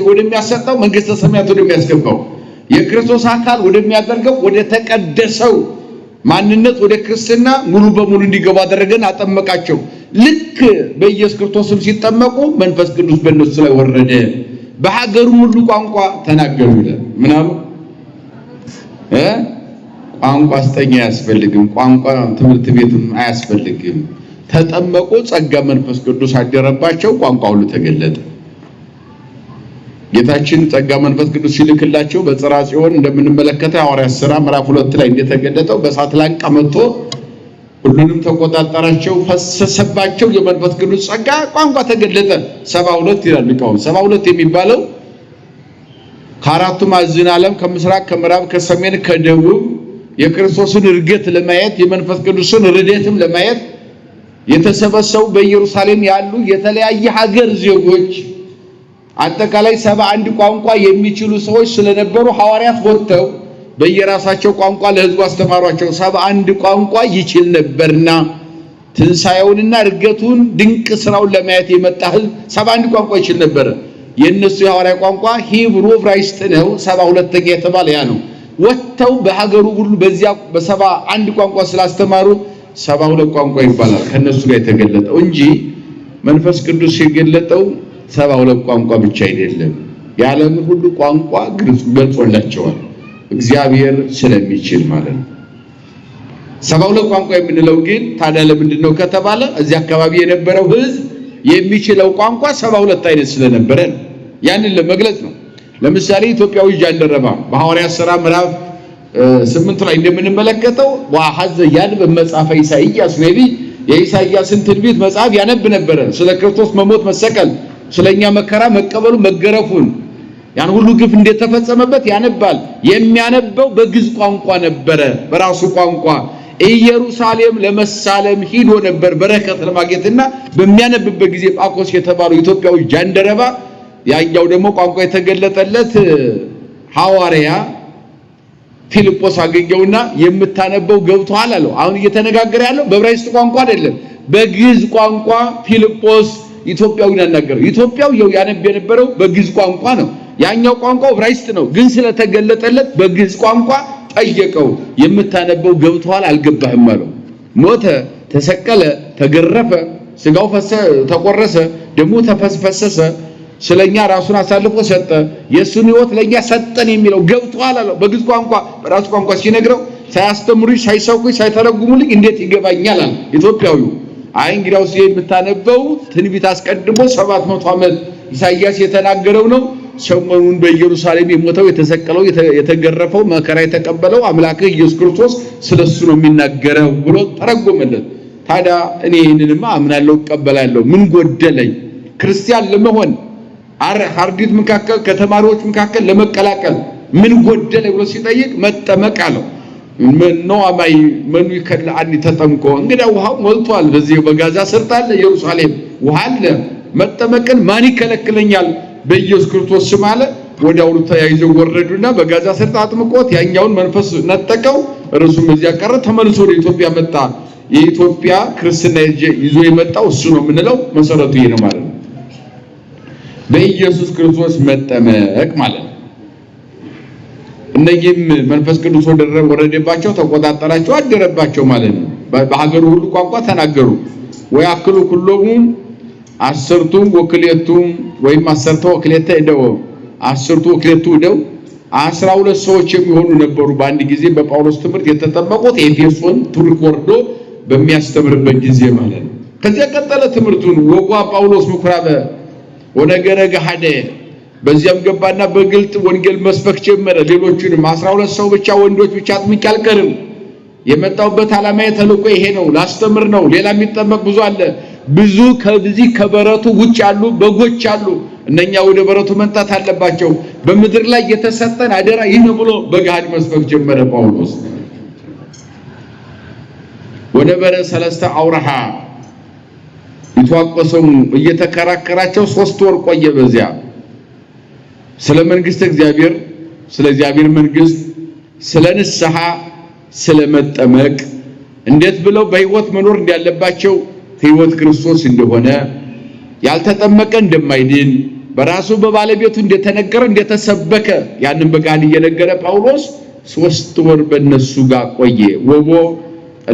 ወደሚያሰጠው መንግስተ ሰማያት ወደሚያስገባው የክርስቶስ አካል ወደሚያደርገው ወደ ተቀደሰው ማንነት ወደ ክርስትና ሙሉ በሙሉ እንዲገባ አደረገን፣ አጠመቃቸው። ልክ በኢየሱስ ክርስቶስም ሲጠመቁ መንፈስ ቅዱስ በእነሱ ላይ ወረደ፣ በሀገሩ ሁሉ ቋንቋ ተናገሩ ይላል። ምን አሉ? ቋንቋ አስጠኛ አያስፈልግም፣ ቋንቋ ትምህርት ቤትም አያስፈልግም። ተጠመቁ፣ ጸጋ መንፈስ ቅዱስ አደረባቸው፣ ቋንቋ ሁሉ ተገለጠ። ጌታችን ጸጋ መንፈስ ቅዱስ ሲልክላቸው በጽርሐ ጽዮን እንደምንመለከተው ሐዋርያት ሥራ ምዕራፍ 2 ላይ እንደተገለጠው በእሳት ላንቃ መጥቶ ሁሉንም ተቆጣጣራቸው፣ ፈሰሰባቸው። የመንፈስ ቅዱስ ጸጋ ቋንቋ ተገለጠ። 72 ይላል ሊቃውንት። 72 የሚባለው ከአራቱ ማዕዘነ ዓለም ከምስራቅ፣ ከምዕራብ፣ ከሰሜን፣ ከደቡብ የክርስቶስን እርገት ለማየት የመንፈስ ቅዱስን ርደትም ለማየት የተሰበሰቡ በኢየሩሳሌም ያሉ የተለያየ ሀገር ዜጎች አጠቃላይ 71 ቋንቋ የሚችሉ ሰዎች ስለነበሩ ሐዋርያት ወጥተው በየራሳቸው ቋንቋ ለሕዝቡ አስተማሯቸው። 71 ቋንቋ ይችል ነበርና ትንሣኤውንና እርገቱን ድንቅ ስራውን ለማየት የመጣ ሕዝብ 71 ቋንቋ ይችል ነበር። የነሱ የሐዋርያ ቋንቋ ሂብሩ ዕብራይስጥ ነው። 72ኛ የተባለ ያ ነው። ወጥተው በሀገሩ ሁሉ በዚያ በ71 ቋንቋ ስላስተማሩ 72 ቋንቋ ይባላል። ከነሱ ጋር የተገለጠው እንጂ መንፈስ ቅዱስ የገለጠው 72 ቋንቋ ብቻ አይደለም። የዓለምን ሁሉ ቋንቋ ገልጾላቸዋል እግዚአብሔር ስለሚችል ማለት ነው። 72 ቋንቋ የምንለው ግን ታዲያ ለምንድን ነው ከተባለ እዚህ አካባቢ የነበረው ሕዝብ የሚችለው ቋንቋ 72 አይነት ስለነበረ ያንን ለመግለጽ ነው። ለምሳሌ ኢትዮጵያዊ ጃንደረባ በሐዋርያት ሥራ ምዕራፍ 8 ላይ እንደምንመለከተው ወሐዘ ያንብ መጽሐፈ ኢሳይያስ ነቢይ የኢሳይያስን ትንቢት መጽሐፍ ያነብ ነበረ። ስለ ክርስቶስ መሞት መሰቀል፣ ስለኛ መከራ መቀበሉ መገረፉን ያን ሁሉ ግፍ እንደተፈጸመበት ያነባል። የሚያነበው በግዕዝ ቋንቋ ነበረ፣ በራሱ ቋንቋ ኢየሩሳሌም ለመሳለም ሂዶ ነበር በረከት ለማግኘትና በሚያነብበት ጊዜ ጳኮስ የተባለው ኢትዮጵያዊ ጃንደረባ ያኛው ደግሞ ቋንቋ የተገለጠለት ሐዋርያ ፊልጶስ አገኘውና የምታነበው ገብቶሃል አለው። አሁን እየተነጋገረ ያለው በዕብራይስጥ ቋንቋ አይደለም፣ በግዕዝ ቋንቋ ፊልጶስ ኢትዮጵያዊን አናገረው። ኢትዮጵያዊው ያነብ የነበረው በግዕዝ ቋንቋ ነው። ያኛው ቋንቋ ዕብራይስጥ ነው፣ ግን ስለተገለጠለት በግዕዝ ቋንቋ ጠየቀው። የምታነበው ገብቶሃል አልገባህም አለው። ሞተ፣ ተሰቀለ፣ ተገረፈ፣ ስጋው ተቆረሰ፣ ደሙ ተፈሰሰ፣ ስለኛ ራሱን አሳልፎ ሰጠ፣ የሱን ሕይወት ለኛ ሰጠን የሚለው ገብቶሃል አለው። በግዕዝ ቋንቋ በራሱ ቋንቋ ሲነግረው ሳያስተምሩኝ ሳይሰብኩኝ ሳይተረጉሙልኝ እንዴት ይገባኛል አለ ኢትዮጵያዊው። አይ እንግዲያውስ የምታነበው ትንቢት አስቀድሞ 700 ዓመት ኢሳይያስ የተናገረው ነው። ሰሞኑን በኢየሩሳሌም የሞተው የተሰቀለው የተገረፈው መከራ የተቀበለው አምላክህ ኢየሱስ ክርስቶስ ስለሱ ነው የሚናገረው ብሎ ተረጎመለት። ታዲያ እኔ ይህንንማ አምናለሁ እቀበላለሁ፣ ምን ጎደለኝ? ክርስቲያን ለመሆን ሐርዲት መካከል ከተማሪዎች መካከል ለመቀላቀል ምን ጎደለ ብሎ ሲጠይቅ መጠመቅ አለው። መኖ አማይ መኑ ይከለአኒ ተጠምቆ እንግዲህ ውሃው ሞልቷል። በዚህ በጋዛ ሰርጥ አለ ኢየሩሳሌም ውሃ አለ። መጠመቅን ማን ይከለክለኛል? በኢየሱስ ክርስቶስ ስም አለ። ወዲያውኑ ተያይዘው ወረዱና በጋዛ ሰርጥ አጥምቆት ያኛውን መንፈስ ነጠቀው። እርሱም እዚያ ቀረ ተመልሶ ወደ ኢትዮጵያ መጣ የኢትዮጵያ ክርስትና ይዞ የመጣው እሱ ነው የምንለው መሰረቱ ይሄ ነው ማለት ነው በኢየሱስ ክርስቶስ መጠመቅ ማለት ነው እነዚህም መንፈስ ቅዱስ ወረደባቸው ተቆጣጣራቸው አደረባቸው ማለት ነው በሀገሩ ሁሉ ቋንቋ ተናገሩ ወያክሉ ኩሎሙም አስርቱ ወክሌቱ ወይም አስርቱ ወክሌተ እደው አስርቱ ወክሌቱ እደው 12 ሰዎች የሚሆኑ ነበሩ በአንድ ጊዜ በጳውሎስ ትምህርት የተጠመቁት ኤፌሶን ቱርክ ወርዶ በሚያስተምርበት ጊዜ ማለት ነው ከዚያ ቀጠለ ትምህርቱን ወጓ ጳውሎስ ምኩራበ ወነገረ ገሃደ በዚያም ገባና በግልጥ ወንጌል መስበክ ጀመረ ሌሎቹንም 12 ሰው ብቻ ወንዶች ብቻ አጥምቄ አልቀርም የመጣውበት ዓላማ የተልቆ ይሄ ነው ላስተምር ነው ሌላ የሚጠመቅ ብዙ አለ ብዙ ከዚህ ከበረቱ ውጭ ያሉ በጎች አሉ እነኛ ወደ በረቱ መንጣት አለባቸው በመድር ላይ የተሰጠን አደራ ይሄ ነው ብሎ በጋድ መስበክ ጀመረ ጳውሎስ ወደ በረ ሰለስተ አውራሃ ይተዋቀሰው እየተከራከራቸው 3 ወር ቆየ በዚያ ስለ መንግስት እግዚአብሔር ስለ እግዚአብሔር መንግስት ስለ ንስሐ ስለ መጠመቅ እንዴት ብለው በህይወት መኖር እንዳለባቸው ህይወት ክርስቶስ እንደሆነ ያልተጠመቀ እንደማይድን በራሱ በባለቤቱ እንደተነገረ እንደተሰበከ ያንን በጋድ እየነገረ ጳውሎስ 3 ወር በእነሱ ጋር ቆየ ወቦ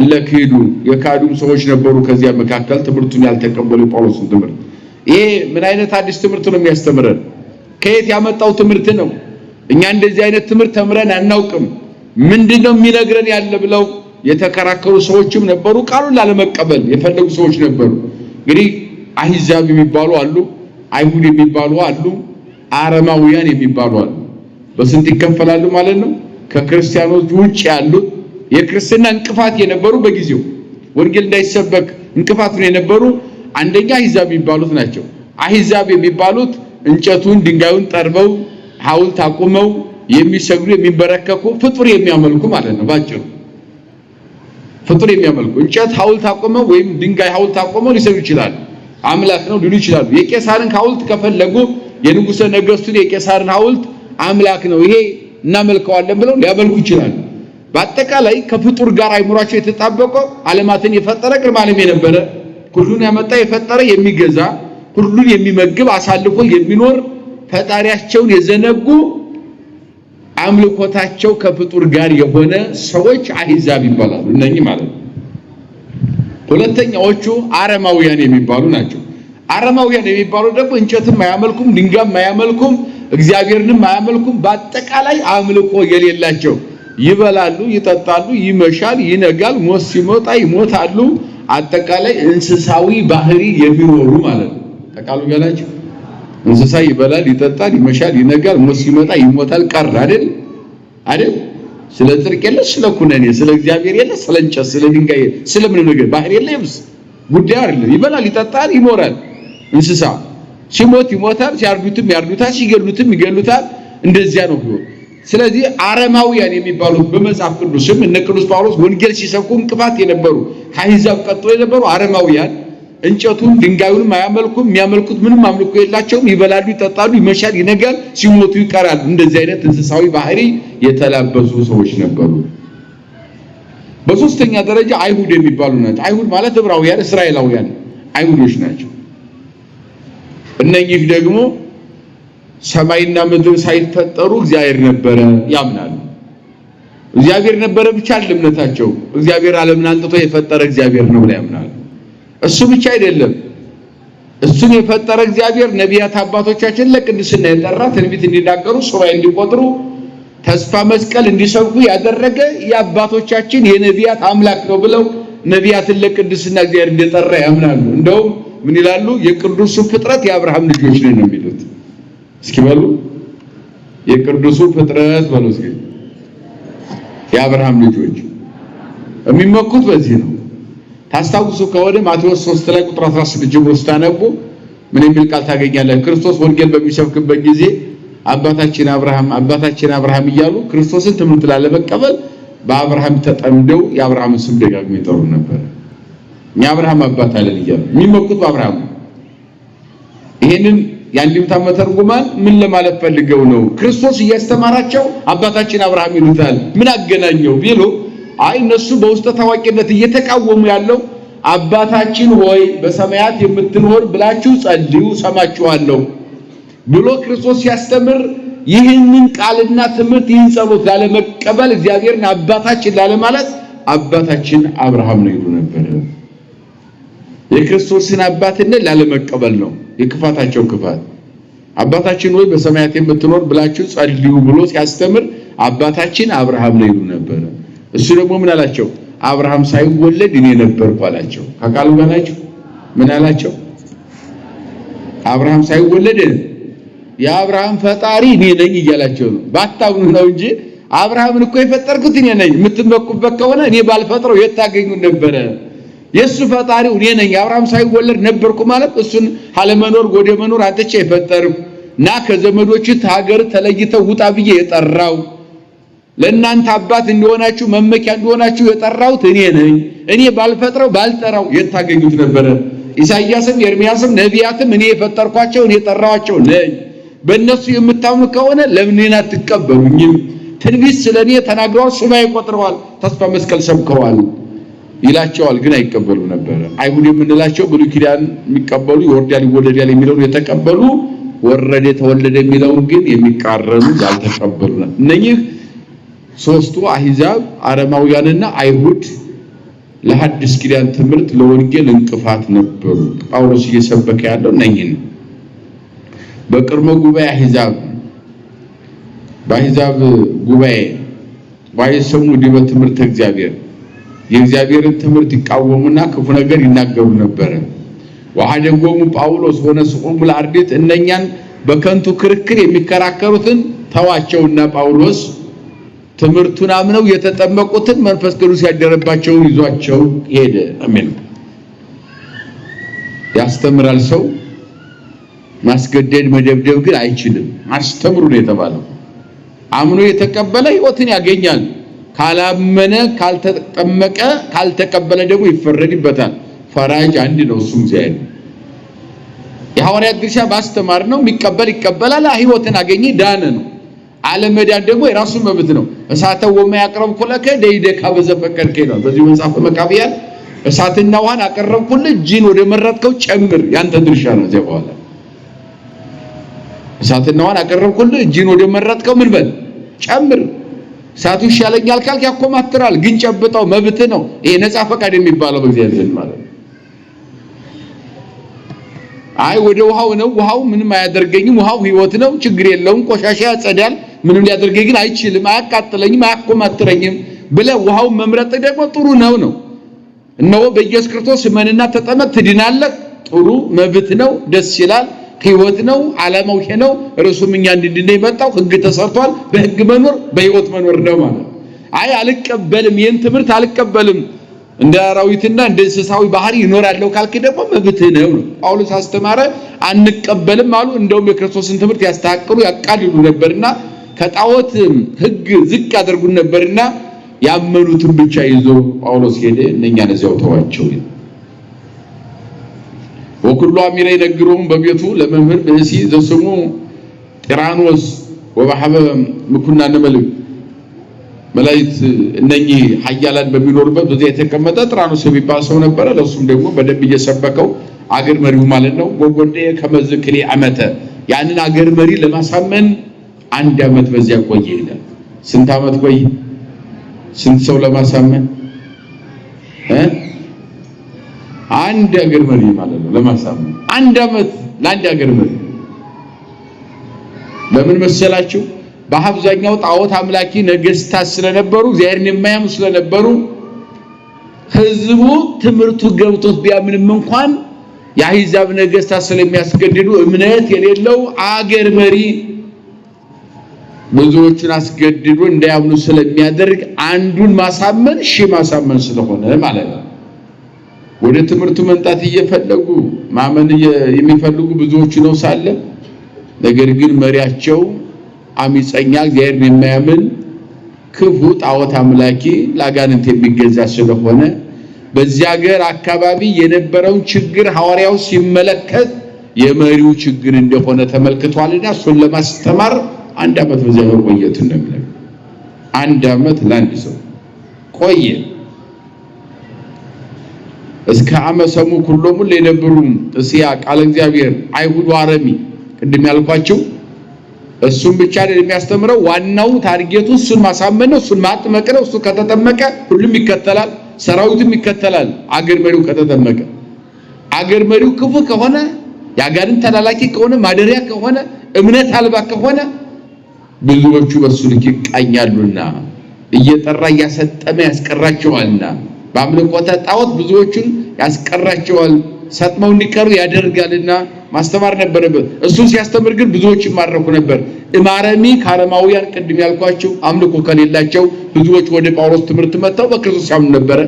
ለክዱ የካዱም ሰዎች ነበሩ ከዚያ መካከል ትምህርቱን ያልተቀበሉ ጳውሎስን ትምህርት ይሄ ምን አይነት አዲስ ትምህርት ነው የሚያስተምረን ከየት ያመጣው ትምህርት ነው እኛ እንደዚህ አይነት ትምህርት ተምረን አናውቅም ምንድነው የሚነግረን ያለ ብለው የተከራከሩ ሰዎችም ነበሩ ቃሉን ላለመቀበል የፈለጉ ሰዎች ነበሩ እንግዲህ አህዛብ የሚባሉ አሉ አይሁድ የሚባሉ አሉ አረማውያን የሚባሉ አሉ በስንት ይከፈላሉ ማለት ነው ከክርስቲያኖች ውጭ ያሉ የክርስትና እንቅፋት የነበሩ በጊዜው ወንጌል እንዳይሰበክ እንቅፋት ነው የነበሩ አንደኛ አህዛብ የሚባሉት ናቸው አህዛብ የሚባሉት እንጨቱን ድንጋዩን ጠርበው ሐውልት አቁመው የሚሰግዱ የሚበረከኩ ፍጡር የሚያመልኩ ማለት ነው ባጭሩ ፍጡር የሚያመልኩ እንጨት ሐውልት አቁመው ወይም ድንጋይ ሐውልት አቁመው ሊሰግዱ ይችላሉ አምላክ ነው ሊሉ ይችላሉ የቄሳርን ሐውልት ከፈለጉ የንጉሠ ነገሥቱን የቄሳርን ሐውልት አምላክ ነው ይሄ እናመልከዋለን ብለው ሊያመልኩ ይችላሉ በአጠቃላይ ከፍጡር ጋር አይምሯቸው የተጣበቀው ዓለማትን የፈጠረ ቅድመ ዓለም የነበረ ሁሉን ያመጣ የፈጠረ የሚገዛ ሁሉን የሚመግብ አሳልፎ የሚኖር ፈጣሪያቸውን የዘነጉ አምልኮታቸው ከፍጡር ጋር የሆነ ሰዎች አህዛብ ይባላሉ እነኚህ ማለት ነው ሁለተኛዎቹ አረማውያን የሚባሉ ናቸው አረማውያን የሚባሉ ደግሞ እንጨትም አያመልኩም ድንጋይም አያመልኩም እግዚአብሔርንም አያመልኩም በአጠቃላይ አምልኮ የሌላቸው ይበላሉ ይጠጣሉ ይመሻል ይነጋል ሞት ሲመጣ ይሞታሉ አጠቃላይ እንስሳዊ ባህሪ የሚኖሩ ማለት ነው ተቃሉ ያላችሁ እንስሳ ይበላል ይጠጣል ይመሻል ይነጋል ሞት ሲመጣ ይሞታል ቀር አይደል ስለ ጽድቅ የለ ስለ ኩነኔ ስለ እግዚአብሔር የለ ስለ እንጨት ስለ ድንጋይ ስለ ምን ነገር ባህሪ የለ ይብስ ጉዳይ አይደለም ይበላል ይጠጣል ይሞራል እንስሳ ሲሞት ይሞታል ሲያርዱትም ያርዱታል ሲገሉትም ይገሉታል እንደዚያ ነው ብሎ ስለዚህ አረማውያን የሚባሉት በመጽሐፍ ቅዱስም እነ ቅዱስ ጳውሎስ ወንጌል ሲሰብኩ እንቅፋት የነበሩ ከአሕዛብ ቀጥሎ የነበሩ አረማውያን እንጨቱን ድንጋዩን ማያመልኩም የሚያመልኩት ምንም አምልኮ የላቸውም ይበላሉ ይጠጣሉ ይመሻል ይነጋል ሲሞቱ ይቀራሉ እንደዚህ አይነት እንስሳዊ ባህሪ የተላበሱ ሰዎች ነበሩ በሶስተኛ ደረጃ አይሁድ የሚባሉ ናቸው አይሁድ ማለት ዕብራውያን እስራኤላውያን አይሁዶች ናቸው እነኚህ ደግሞ ሰማይና ምድር ሳይፈጠሩ እግዚአብሔር ነበረ ያምናሉ እግዚአብሔር ነበረ ብቻ እምነታቸው እግዚአብሔር ዓለምን አንጥቶ የፈጠረ እግዚአብሔር ነው ብለው ያምናሉ እሱ ብቻ አይደለም እሱን የፈጠረ እግዚአብሔር ነቢያት አባቶቻችን ለቅድስና የጠራ ትንቢት እንዲናገሩ ሱባኤ እንዲቆጥሩ ተስፋ መስቀል እንዲሰብኩ ያደረገ የአባቶቻችን የነቢያት አምላክ ነው ብለው ነቢያትን ለቅድስና እግዚአብሔር እንደጠራ ያምናሉ እንደውም ምን ይላሉ የቅዱሱ ፍጥረት የአብርሃም ልጆች ነን የሚሉት እስኪ በሉ የቅዱሱ ፍጥረት በሉ እስኪ የአብርሃም ልጆች የሚመኩት በዚህ ነው ታስታውሱ ከወደ ማቴዎስ 3 ላይ ቁጥር 16 ጀምሮ ስታነቡ ምን የሚል ቃል ታገኛላችሁ ክርስቶስ ወንጌል በሚሰብክበት ጊዜ አባታችን አብርሃም እያሉ ክርስቶስን ትምህርት ላለመቀበል በአብርሃም ተጠምደው የአብርሃምን ስም ደጋግመው ይጠሩ ነበር የአብርሃም አባት አለን እያሉ የሚመኩት በአብርሃም ይሄንን ያንዲምታ መተርጉማን ምን ለማለት ፈልገው ነው ክርስቶስ እያስተማራቸው አባታችን አብርሃም ይሉታል ምን አገናኘው ቢሉ አይ እነሱ በውስጥ ታዋቂነት እየተቃወሙ ያለው አባታችን ሆይ በሰማያት የምትኖር ብላችሁ ጸልዩ ሰማችኋለሁ ብሎ ክርስቶስ ሲያስተምር ይህንን ቃልና ትምህርት ይህን ጸሎት ላለመቀበል እግዚአብሔርን አባታችን ላለማለት አባታችን አብርሃም ነው ይሉ ነበር። የክርስቶስን አባትነት ላለመቀበል ነው የክፋታቸው ክፋት። አባታችን ሆይ በሰማያት የምትኖር ብላችሁ ጸልዩ ብሎ ሲያስተምር አባታችን አብርሃም ነው ይሉ ነበር። እሱ ደግሞ ምን አላቸው? አብርሃም ሳይወለድ እኔ ነበርኩ አላቸው። ከቃሉ ጋር ናቸው። ምን አላቸው? አብርሃም ሳይወለድ የአብርሃም ፈጣሪ እኔ ነኝ እያላቸው ነው። ባታምኑ ነው እንጂ አብርሃምን እኮ የፈጠርኩት እኔ ነኝ የምትመኩበት ከሆነ እኔ ባልፈጥረው የት ታገኙ ነበር? የሱ ፈጣሪው እኔ ነኝ። አብርሃም ሳይወለድ ነበርኩ ማለት እሱን አለመኖር ወደ መኖር አጥቼ የፈጠርኩ እና ከዘመዶች ሀገር ተለይተው ውጣ ብዬ የጠራው ለእናንተ አባት እንደሆናችሁ መመኪያ እንደሆናችሁ የጠራሁት እኔ ነኝ። እኔ ባልፈጥረው ባልጠራው የት ታገኙት ነበር? ኢሳይያስም ኤርምያስም ነቢያትም እኔ የፈጠርኳቸው እኔ የጠራኋቸው ነኝ። በእነሱ የምታምኑ ከሆነ ለምን አትቀበሉኝም? ትንቢት ስለኔ ተናግረዋል፣ ሱባኤ ቆጥረዋል፣ ተስፋ መስቀል ሰብከዋል ይላቸዋል። ግን አይቀበሉ ነበር። አይሁድ የምንላቸው ብሉይ ኪዳን የሚቀበሉ ይወርዳል ይወለዳል የሚለውን የተቀበሉ ወረደ ተወለደ የሚለውን ግን የሚቃረኑ ያልተቀበሉ ነው። እነኚህ ሶስቱ አሕዛብ አረማውያንና አይሁድ ለሐዲስ ኪዳን ትምህርት ለወንጌል እንቅፋት ነበሩ። ጳውሎስ እየሰበከ ያለው እነኚህን በቅድመ ጉባኤ አሕዛብ በአሕዛብ ጉባኤ ባይሰሙ ዲበ ትምህርት እግዚአብሔር የእግዚአብሔርን ትምህርት ይቃወሙና ክፉ ነገር ይናገሩ ነበር። ወሐደጎሙ ጳውሎስ ወነስኡም ለአርድእት እነኛን በከንቱ ክርክር የሚከራከሩትን ተዋቸውና ጳውሎስ ትምህርቱን አምነው የተጠመቁትን መንፈስ ቅዱስ ያደረባቸው ይዟቸው ሄደ። አሜን። ያስተምራል ሰው ማስገደድ መደብደብ ግን አይችልም። አስተምሩ ነው የተባለው። አምኖ የተቀበለ ሕይወትን ያገኛል። ካላመነ ካልተጠመቀ ካልተቀበለ ደግሞ ይፈረድበታል። ፈራጅ አንድ ነው፣ እሱም እግዚአብሔር። የሐዋርያት ድርሻ ማስተማር ነው። የሚቀበል ይቀበላል፣ ሕይወትን አገኘ፣ ዳነ ነው። አለመዳን ደግሞ የራሱ መብት ነው። እሳተው ወማያቀርብ ለከ ደይደካ በዘፈቀድከ ነው። በዚህ መጽሐፍ መቃብያን እሳትና ውሃን አቀረብኩልህ እጅን ወደ መረጥከው ጨምር፣ ያንተ ድርሻ ነው። እዚያ በኋላ እሳትና ውሃን አቀረብኩልህ እጅን ወደ መረጥከው ምን በል ጨምር። እሳቱ ይሻለኛል ካልክ ያኮማትራል፣ ግን ጨብጠው መብት ነው። ይሄ ነፃ ፈቃድ የሚባለው በእግዚአብሔር ዘንድ ማለት ነው። አይ ወደ ውሃው ነው፣ ውሃው ምንም አያደርገኝም፣ ውሃው ሕይወት ነው፣ ችግር የለውም፣ ቆሻሻ ያጸዳል፣ ምንም ሊያደርገኝ ግን አይችልም፣ አያቃጥለኝም፣ አያኮማትረኝም ብለህ ውሃውን መምረጥ ደግሞ ጥሩ ነው። እነሆ በኢየሱስ ክርስቶስ እመንና ተጠመቅ ትድናለህ። ጥሩ መብት ነው፣ ደስ ይላል፣ ሕይወት ነው፣ ዓላማው ይሄ ነው። እርሱም እኛ እንድንድን የመጣው ሕግ ተሰርቷል። በሕግ መኖር በሕይወት መኖር ነው ማለት። አይ አልቀበልም፣ ይህን ትምህርት አልቀበልም፣ እንደ አራዊትና እንደ እንስሳዊ ባህሪ ይኖራለሁ ካልክ ደግሞ መብትህ ነው። ጳውሎስ አስተማረ፣ አንቀበልም አሉ። እንደውም የክርስቶስን ትምህርት ያስተካክሉ ያቃልሉ ነበርና ከጣዖት ሕግ ዝቅ ያደርጉ ነበርና ያመኑትን ብቻ ይዞ ጳውሎስ ሄደ። እነኛን እዚያው ተዋቸው። ወኩሉ አሚረ ይነግሩም በቤቱ ለመምህር ብእሲ ዘስሙ ጢራኖስ ወባሐበ ምኩና ነመልክ መላእክት እነኚህ ኃያላን በሚኖርበት በዚያ የተቀመጠ ጢራኖስ የሚባል ሰው ነበረ። ለሱም ደግሞ በደንብ እየሰበከው አገር መሪው ማለት ነው። ወጎንዴ ከመዝክሌ ዓመተ ያንን አገር መሪ ለማሳመን 1 ዓመት በዚያ ቆየ ይላል። ስንት ዓመት ቆየ? ስንት ሰው ለማሳመን? አንድ አገር መሪ ማለት ነው ለማሳመን 1 ዓመት ለአንድ አገር መሪ። ለምን መሰላችሁ? በአብዛኛው ጣዖት አምላኪ ነገስታት ስለነበሩ እግዚአብሔርን የማያምኑ ስለነበሩ ህዝቡ ትምህርቱ ገብቶት ቢያምንም እንኳን የአሕዛብ ነገስታት ስለሚያስገድዱ እምነት የሌለው አገር መሪ ብዙዎችን አስገድዶ እንዳያምኑ ስለሚያደርግ አንዱን ማሳመን ማሳመን ስለሆነ ማለት ነው። ወደ ትምህርቱ መንጣት እየፈለጉ ማመን የሚፈልጉ ብዙዎች ነው ሳለ ነገር ግን መሪያቸው አሚፀኛ እግዚአብሔርን የማያምን ክፉ ጣዖት አምላኪ ለአጋንንት የሚገዛ ስለሆነ በዚህ ሀገር አካባቢ የነበረውን ችግር ሐዋርያው ሲመለከት የመሪው ችግር እንደሆነ ተመልክቷልና እሱን ለማስተማር 1 ዓመት በዚያ መቆየት እንደምን 1 ዓመት ለአንድ ሰው ቆየ እስከ አመሰሙ ሁሉም ለነበሩም እስያ ቃል እግዚአብሔር አይሁድ አረሚ ቅድም ያልኳቸው እሱም ብቻ አይደለም የሚያስተምረው ዋናው ታርጌቱ እሱን ማሳመን ነው እሱን ማጥመቅ ነው እሱ ከተጠመቀ ሁሉም ይከተላል ሰራዊቱም ይከተላል አገር መሪው ከተጠመቀ አገር መሪው ክፉ ከሆነ ያጋርን ተላላኪ ከሆነ ማደሪያ ከሆነ እምነት አልባ ከሆነ ብዙዎቹ በሱ ልክ ይቃኛሉና እየጠራ ያሰጠመ ያስቀራቸዋልና በአምልኮተ ጣዖት ብዙዎቹን ያስቀራቸዋል ሰጥመው እንዲቀሩ ያደርጋልና ማስተማር ነበረበት እሱ ሲያስተምር ግን ብዙዎች ይማረኩ ነበር ኢማረሚ ካረማውያን ቅድም ያልኳቸው አምልኮ ከሌላቸው ብዙዎች ወደ ጳውሎስ ትምህርት መጣው በክርስቶስ ያምኑ ነበር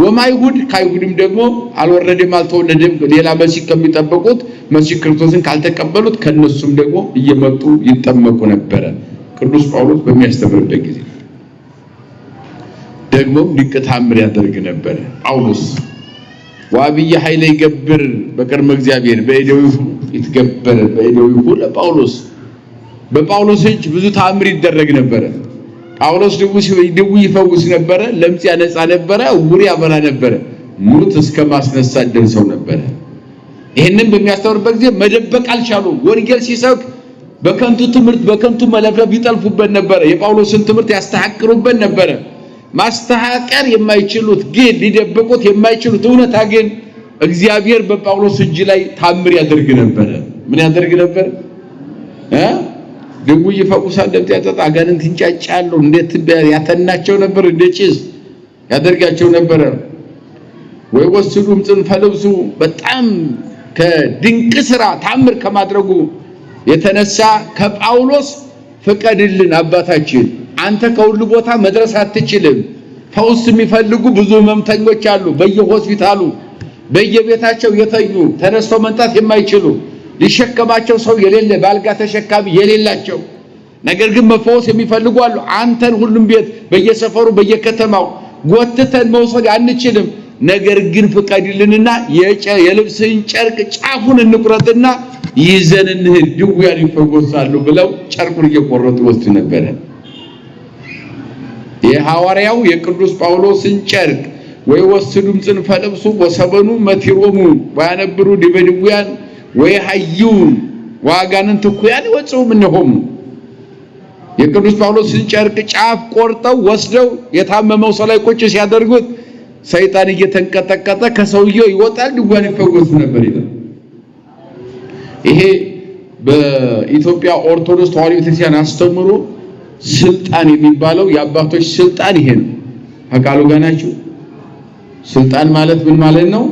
ወማይሁድ ካይሁድም ደግሞ አልወረደም አልተወለደም ሌላ መሲህ ከሚጠበቁት መሲህ ክርስቶስን ካልተቀበሉት ከነሱም ደግሞ እየመጡ ይጠመቁ ነበር ቅዱስ ጳውሎስ በሚያስተምርበት ጊዜ ደግሞ ድንቅ ተአምር ያደርግ ነበር ጳውሎስ ወአብይ ኃይለ ይገብር በቅድመ እግዚአብሔር በእዴው ይትገበር በእዴው ለጳውሎስ በጳውሎስ እጅ ብዙ ተአምር ይደረግ ነበር ጳውሎስ ድው ይፈውስ ነበር ለምጽ ያነጻ ነበር ውር ያበራ ነበር ሙት እስከ ማስነሳት ደርሰው ነበር ይሄንን በሚያስተምርበት ጊዜ መደበቅ አልቻሉም ወንጌል ሲሰብክ በከንቱ ትምህርት በከንቱ መለፍለፍ ይጠልፉበት ነበር የጳውሎስን ትምህርት ያስተሐቅሩበት ነበር ማስተሐቀር የማይችሉት ግን ሊደብቁት የማይችሉት እውነታ ግን እግዚአብሔር በጳውሎስ እጅ ላይ ታምር ያደርግ ነበር ምን ያደርግ ነበር ድው ይፈውሳል ደምጥ ያጠጣ አጋንንት እንጫጫሉ እንዴት ያተናቸው ነበር እንደጭስ ያደርጋቸው ነበር ወይ ወስዱም ጽንፈ ልብሱ በጣም ከድንቅ ስራ ታምር ከማድረጉ የተነሳ ከጳውሎስ ፍቀድልን አባታችን አንተ ከሁሉ ቦታ መድረስ አትችልም ፈውስ የሚፈልጉ ብዙ ህመምተኞች አሉ በየሆስፒታሉ በየቤታቸው የተኙ ተነስተው መንጣት የማይችሉ ሊሸከማቸው ሰው የሌለ ባልጋ ተሸካሚ የሌላቸው ነገር ግን መፈወስ የሚፈልጉ አሉ አንተን ሁሉም ቤት በየሰፈሩ በየከተማው ጎትተን መውሰድ አንችልም ነገር ግን ፍቀድልንና የልብስን ጨርቅ ጫፉን እንቁረጥና ይዘን እንሂድ ድውያን ይፈወሳሉ ብለው ጨርቁን እየቆረጡ ወስዱ ነበር የሐዋርያው የቅዱስ ጳውሎስን ጨርቅ ወይ ወስዱም ጽንፈ ልብሱ ወሰበኑ መቲሮሙ ወያነብሩ ዲበድውያን ወይ ሐዩን ዋጋንን ተኩያን ወጽው ምንሆም የቅዱስ ጳውሎስን ጨርቅ ጫፍ ቆርጠው ወስደው የታመመው ሰው ላይ ቁጭ ሲያደርጉት ሰይጣን እየተንቀጠቀጠ ከሰውየው ይወጣል ድውያን ይፈወሱ ነበር ይላል ይሄ በኢትዮጵያ ኦርቶዶክስ ተዋሕዶ ቤተክርስቲያን አስተምሮ ስልጣን የሚባለው የአባቶች ስልጣን ይሄ ነው አቃሉ ጋናችሁ ስልጣን ማለት ምን ማለት ነው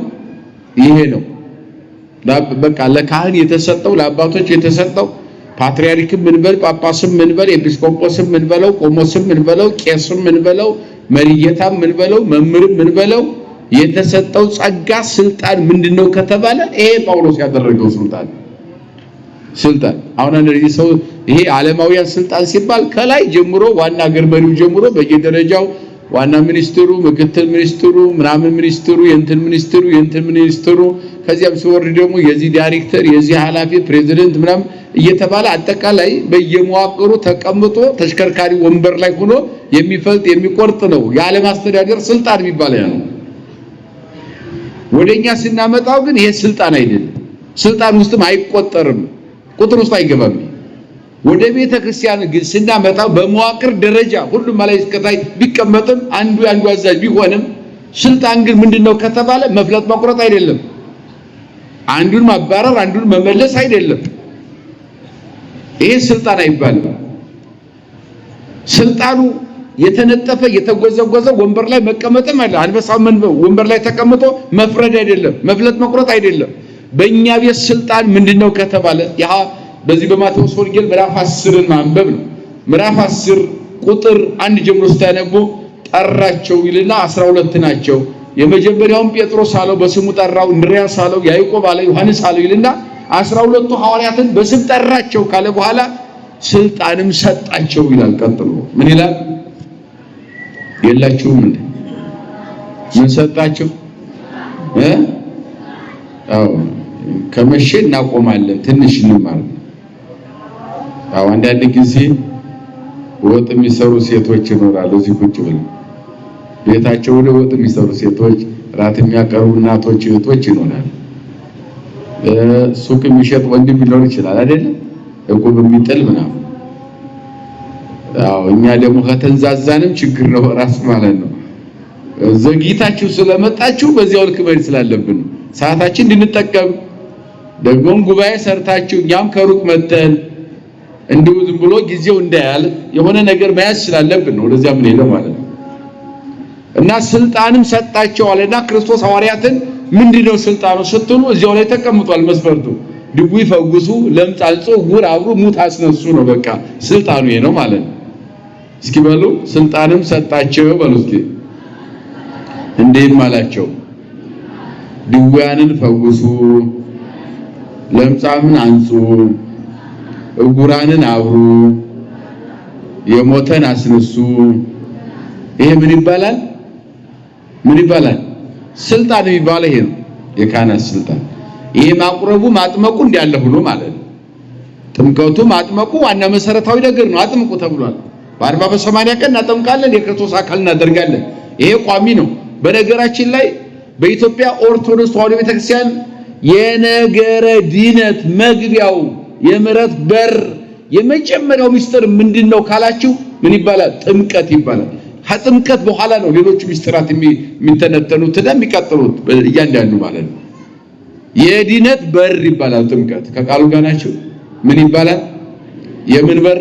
ይሄ ነው በቃ ለካህን የተሰጠው ለአባቶች የተሰጠው ፓትርያርክም ምንበል ጳጳስም ምንበል ኤጲስቆጶስም ምንበለው ቆሞስም ምንበለው ቄስም ምንበለው መሪጌታም ምንበለው መምህርም ምንበለው የተሰጠው ጸጋ ስልጣን ምንድነው ከተባለ ይሄ ጳውሎስ ያደረገው ስልጣን አሁን እንደዚህ ሰው ይሄ ዓለማውያን ስልጣን ሲባል ከላይ ጀምሮ ዋና አገር መሪው ጀምሮ በየደረጃው ዋና ሚኒስትሩ ምክትል ሚኒስትሩ ምናምን ሚኒስትሩ የእንትን ሚኒስትሩ ከዚያም ሲወርድ ደግሞ የዚህ ዳይሬክተር የዚህ ኃላፊ ፕሬዝዳንት ምናምን እየተባለ አጠቃላይ በየመዋቅሩ ተቀምጦ ተሽከርካሪ ወንበር ላይ ሆኖ የሚፈልጥ የሚቆርጥ ነው የዓለም አስተዳደር ስልጣን የሚባለው ነው ወደኛ ስናመጣው ግን ይሄ ስልጣን አይደለም ስልጣን ውስጥም አይቆጠርም ቁጥር ውስጥ አይገባም ወደ ቤተ ክርስቲያን ግን ስናመጣው በመዋቅር ደረጃ ሁሉም ማለት እስከታይ ቢቀመጥም አንዱ አዛዥ ቢሆንም ስልጣን ግን ምንድነው ከተባለ መፍለጥ መቁረጥ አይደለም አንዱን ማባረር አንዱን መመለስ አይደለም ይሄ ስልጣን አይባልም ስልጣኑ የተነጠፈ የተጎዘጎዘ ወንበር ላይ መቀመጥም አይደለም አንበሳው ወንበር ላይ ተቀምጦ መፍረድ አይደለም መፍለጥ መቁረጥ አይደለም በእኛ ቤት ስልጣን ምንድነው ከተባለ ያ በዚህ በማቴዎስ ወንጌል ምዕራፍ 10ን ማንበብ ነው ምዕራፍ 10 ቁጥር 1 ጀምሮ ስታነቡ ጠራቸው ይልና 12 ናቸው የመጀመሪያውን ጴጥሮስ አለው በስሙ ጠራው እንድርያስ አለው ያዕቆብ አለው ዮሐንስ አለው ይልና 12ቱ ሐዋርያትን በስም ጠራቸው ካለ በኋላ ስልጣንም ሰጣቸው ይላል ቀጥሎ ምን ይላል የላችሁም እንዴ ምን ሰጣቸው ከመሸ እናቆማለን ትንሽ እንማር አንዳንድ ጊዜ ወጥ የሚሰሩ ሴቶች ይኖራሉ እዚህ ቁጭ ብለው ቤታቸው ወጥ የሚሰሩ ሴቶች፣ ራት የሚያቀርቡ እናቶች፣ እህቶች ይኖራሉ። ሱቅ የሚሸጥ ወንድም ሊኖር ይችላል አይደል? እቁብ የሚጥል ምናምን። አዎ እኛ ደግሞ ከተንዛዛንም ችግር ነው ራስ ማለት ነው። ዘግይታችሁ ስለመጣችሁ በዚያው ልክ መሄድ ስላለብን ሰዓታችን እንድንጠቀም ደግሞም ጉባኤ ሰርታችሁ እኛም ከሩቅ መተን እንዲሁ ዝም ብሎ ጊዜው እንዳያልፍ የሆነ ነገር መያዝ ስላለብን ነው ወደዚያ ምን ሄደው ማለት ነው። እና ስልጣንም ሰጣቸው አለና ክርስቶስ ሐዋርያትን ምንድነው ስልጣኑ ስትሉ እዚያው ላይ ተቀምጧል መስፈርቱ። ድውይ ፈውሱ፣ ለምጽ አንጹ፣ ዕውር አብሩ፣ ሙት አስነሱ ነው። በቃ ስልጣኑ ይሄ ነው ማለት ነው። እስኪ በሉ ስልጣንም ሰጣቸው በሉ እስኪ። እንዴም አላቸው ድውያንን ፈውሱ፣ ለምጻምን አንጹ፣ ዕውራንን አብሩ፣ የሞተን አስነሱ። ይሄ ምን ይባላል? ምን ይባላል? ስልጣን የሚባለው ይሄ ነው፣ የካህናት ስልጣን። ይሄ ማቁረቡ ማጥመቁ እንዳለ ሆኖ ማለት ነው። ጥምቀቱ ማጥመቁ ዋና መሰረታዊ ነገር ነው። አጥምቁ ተብሏል። በ40 በ80 ቀን እናጠምቃለን፣ የክርስቶስ አካል እናደርጋለን። ይሄ ቋሚ ነው። በነገራችን ላይ በኢትዮጵያ ኦርቶዶክስ ተዋሕዶ ቤተክርስቲያን የነገረ ድነት መግቢያው የምሕረት በር የመጀመሪያው ምስጢር ምንድነው ካላችሁ ምን ይባላል? ጥምቀት ይባላል። ከጥምቀት በኋላ ነው ሌሎች ምስጢራት የሚተነተኑትና የሚቀጥሉት እያንዳንዱ ማለት ነው። የድነት በር ይባላል ጥምቀት። ከቃሉ ጋር ናቸው። ምን ይባላል? የምን በር?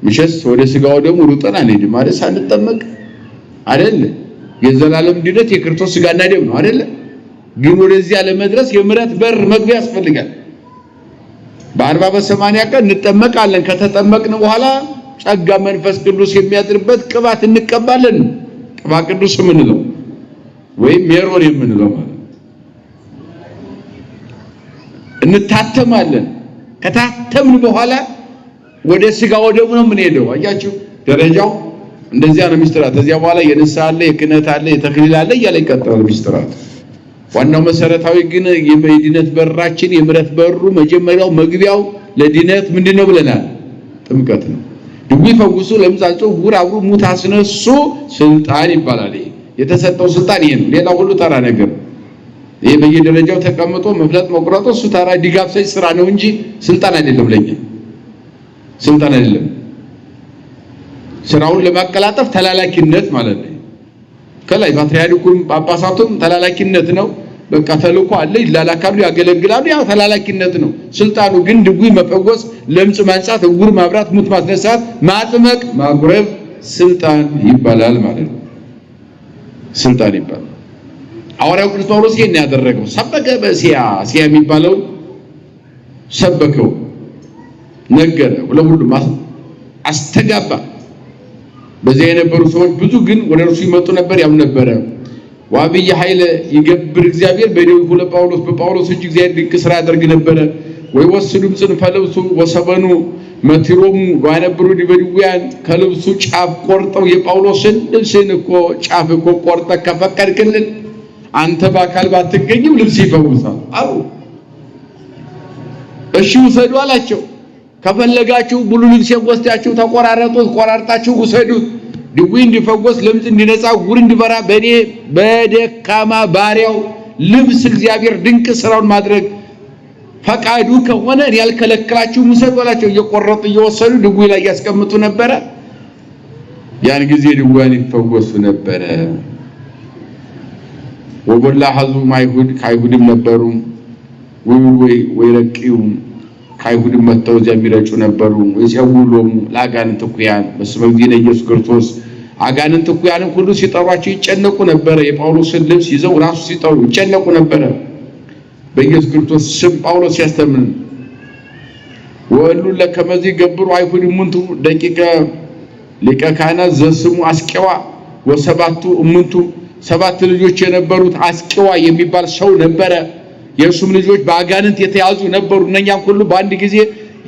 ምሸስ ወደ ስጋው ደግሞ ሩጠን አንሄድም ማለት ሳንጠመቅ አይደል? የዘላለም ድነት የክርስቶስ ስጋና ደም ነው አይደል? ግን ወደዚያ ለመድረስ የምሕረት በር መግቢያ ያስፈልጋል። በ40 በ80 ቀን እንጠመቃለን። ከተጠመቅን በኋላ ጸጋ መንፈስ ቅዱስ የሚያድርበት ቅባት እንቀባለን። ቅባ ቅዱስ የምንለው ወይም ሜሮን የምንለው ማለት እንታተማለን። ከታተምን በኋላ ወደ ስጋው ደሙ ነው የምንሄደው። አያችሁ ደረጃው እንደዚያ ነው ምስጢራት። ከዚያ በኋላ የንስሐ አለ፣ የክህነት አለ፣ የተክሊል አለ እያለ ይቀጥላል ምስጢራት። ዋናው መሰረታዊ ግን የድነት በራችን የምሕረት በሩ መጀመሪያው መግቢያው ለድነት ምንድነው ብለናል? ጥምቀት ነው። ድውይ ፈውሱ፣ ለምጽ አንጹ፣ ዕውር አብሩ፣ ሙት አስነሱ ስልጣን ይባላል። ይሄ የተሰጠው ስልጣን ይሄ ነው። ሌላ ሁሉ ተራ ነገር ነው። ይሄ በየደረጃው ተቀምጦ መፍለጥ መቁረጥ እሱ ተራ ድጋፍ ሰጪ ስራ ነው እንጂ ስልጣን አይደለም። ለኛ ስልጣን አይደለም። ስራውን ለማቀላጠፍ ተላላኪነት ማለት ነው። ከላይ ፓትርያርኩም ጳጳሳቱም ተላላኪነት ነው። በቃ ተልእኮ አለ፣ ይላላካሉ፣ ያገለግላሉ። ያው ተላላኪነት ነው። ስልጣኑ ግን ድውይ መፈወስ፣ ለምጽ ማንጻት፣ ዕውር ማብራት፣ ሙት ማስነሳት፣ ማጥመቅ፣ ማቁረብ ስልጣን ይባላል ማለት ነው። ስልጣን ይባላል። ሐዋርያው ቅዱስ ጳውሎስ ይሄን ያደረገው ሰበከ። በእስያ እስያ የሚባለው ሰበከው፣ ነገረ፣ ለሁሉም አስተጋባ። በዚያ የነበሩ ሰዎች ብዙ ግን ወደ እርሱ ይመጡ ነበር፣ ያም ነበረ። ወአብይ ኃይለ ይገብር እግዚአብሔር በእዴሁ ለጳውሎስ፣ በጳውሎስ እጅ እግዚአብሔር ድንቅ ስራ ያደርግ ነበረ። ወይ ወስዱም ጽንፈ ልብሱ ወሰበኑ መቲሮሙ ወአነብሩ ዲበድውያን፣ ከልብሱ ጫፍ ቆርጠው የጳውሎስን ልብስን እኮ ጫፍ እኮ ቆርጠህ ከፈቀድክልን አንተ በአካል ባትገኝም ልብስ ይፈውሳል አሉ። እሺ ውሰዱ አላቸው። ከፈለጋችሁ ሙሉ ልብስ ወስዳችሁ ተቆራረጡት፣ ቆራርጣችሁ ውሰዱት። ድውይ እንዲፈወስ፣ ለምጽ እንዲነጻ፣ ዕውር እንዲበራ በእኔ በደካማ ባሪያው ልብስ እግዚአብሔር ድንቅ ስራውን ማድረግ ፈቃዱ ከሆነ እኔ ያልከለክላችሁም ውሰዱ አላቸው። እየቆረጡ እየወሰዱ ድውይ ላይ ያስቀምጡ ነበረ። ያን ጊዜ ድውያን ይፈወሱ ነበረ። ወቦላ ሐዙም አይሁድ ከአይሁድም ነበሩ። ወይ ረቂው ከአይሁድም መጥተው እዚያ የሚረጩ ነበሩ። ወይሲያውሎሙ ለአጋንንት እኩያን በስመ እግዚእነ ኢየሱስ ክርስቶስ። አጋንንት እኩያንን ሁሉ ሲጠሯቸው ይጨነቁ ነበረ። የጳውሎስን ልብስ ይዘው ራሱ ሲጠሩ ይጨነቁ ነበረ። በኢየሱስ ክርስቶስ ስም ጳውሎስ ሲያስተምር ወሉ ለከመዚ ገብሩ አይሁድ እሙንቱ ደቂቀ ሊቀ ካህናት ዘስሙ አስቄዋ ወሰባቱ እሙንቱ፣ 7 ልጆች የነበሩት አስቄዋ የሚባል ሰው ነበረ። የእሱም ልጆች በአጋንንት የተያዙ ነበሩ። እነኛም ሁሉ በአንድ ጊዜ